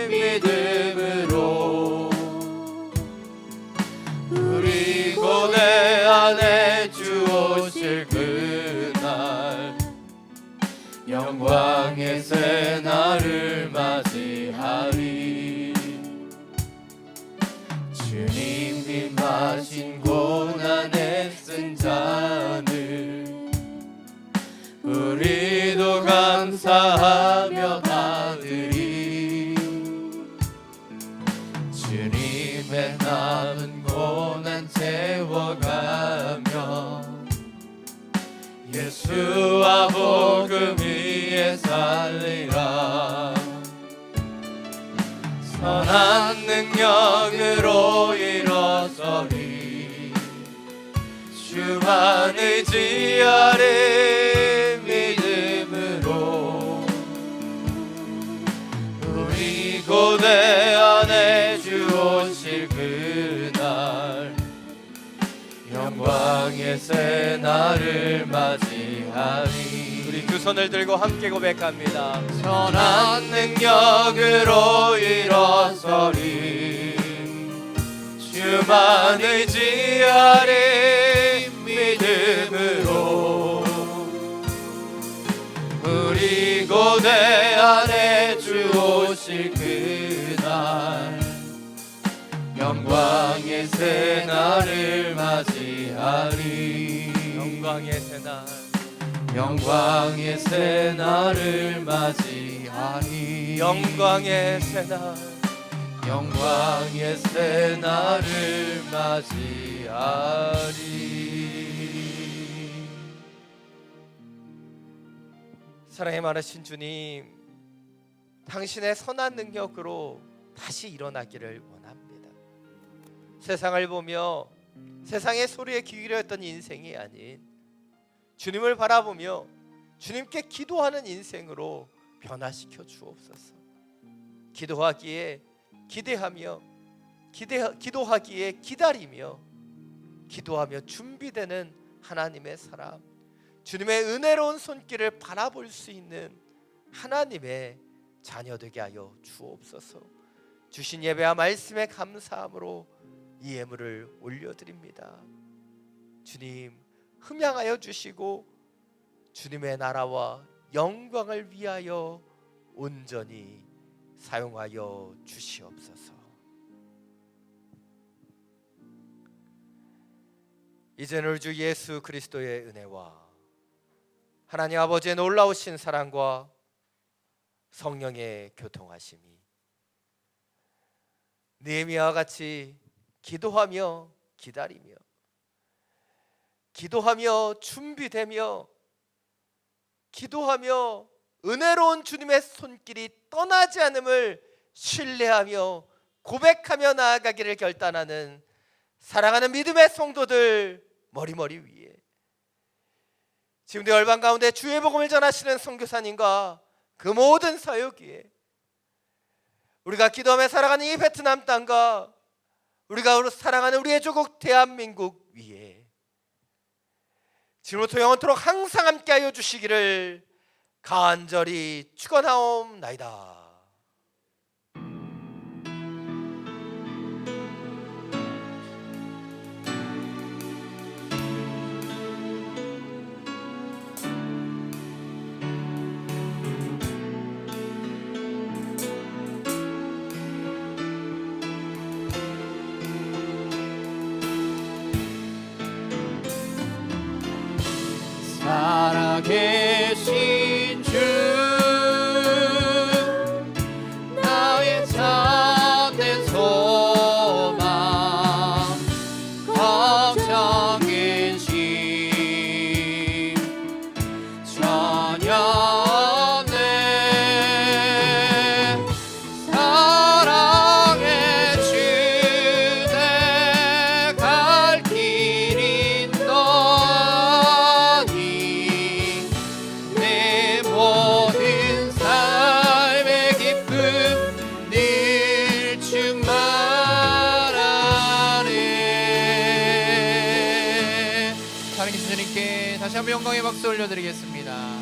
믿음으로 우리 고대 안에 주 오실 그날 영광의 새 날을 맞이하리. 주님 임하신 고난에 쓴 잔을 우리도 감사하며 받으리. 주님의 남은 고난 채워가며 예수와 복음 위에 살리라. 선한 능력으로 일어서리. 주만 의지하리. 믿음으로 우리 고대 안에 주 오실 그날 영광의 새 날을 맞이하리. 우리 두 손을 들고 함께 고백합니다. 선한 능력으로 일어서리. 주만 의지하리. 믿음으로 우리 고대 안에 주 오실 그날 영광의 새 날을 맞이하리. 영광의 새날 영광의 새 날을 맞이하리. 영광의 새날 영광의 새 날을 맞이하리. 사랑의 많으신 주님, 당신의 선한 능력으로 다시 일어나기를 원합니다. 세상을 보며 세상의 소리에 귀 기울였던 인생이 아닌 주님을 바라보며 주님께 기도하는 인생으로 변화시켜 주옵소서. 기도하기에 기대하며 기도하기에 기다리며 기도하며 준비되는 하나님의 사람, 주님의 은혜로운 손길을 바라볼 수 있는 하나님의 자녀 되게 하여 주옵소서. 주신 예배와 말씀에 감사함으로 이 예물을 올려드립니다. 주님 흠양하여 주시고 주님의 나라와 영광을 위하여 온전히 사용하여 주시옵소서. 이제는 우리 주 예수 그리스도의 은혜와 하나님 아버지의 놀라우신 사랑과 성령의 교통하심이 느헤미야와 같이 기도하며 기다리며 기도하며 준비되며 기도하며 은혜로운 주님의 손길이 떠나지 않음을 신뢰하며 고백하며 나아가기를 결단하는, 사랑하는 믿음의 성도들 머리머리 위에 지금도 열방 가운데 주의 복음을 전하시는 선교사님과 그 모든 사역 위에 우리가 기도하며 살아가는 이 베트남 땅과 우리가 사랑하는 우리의 조국 대한민국 위에 지금부터 영원토록 항상 함께하여 주시기를 간절히 축원하옵나이다. 살아계신 주 나의 참된 소망 걱정인 심 전혀 없네 사랑의 주내 갈 길인 너니 내 모든 삶의 기쁨 늘 충만하네. 살아계신 주님께 다시 한번 영광의 박수 올려드리겠습니다.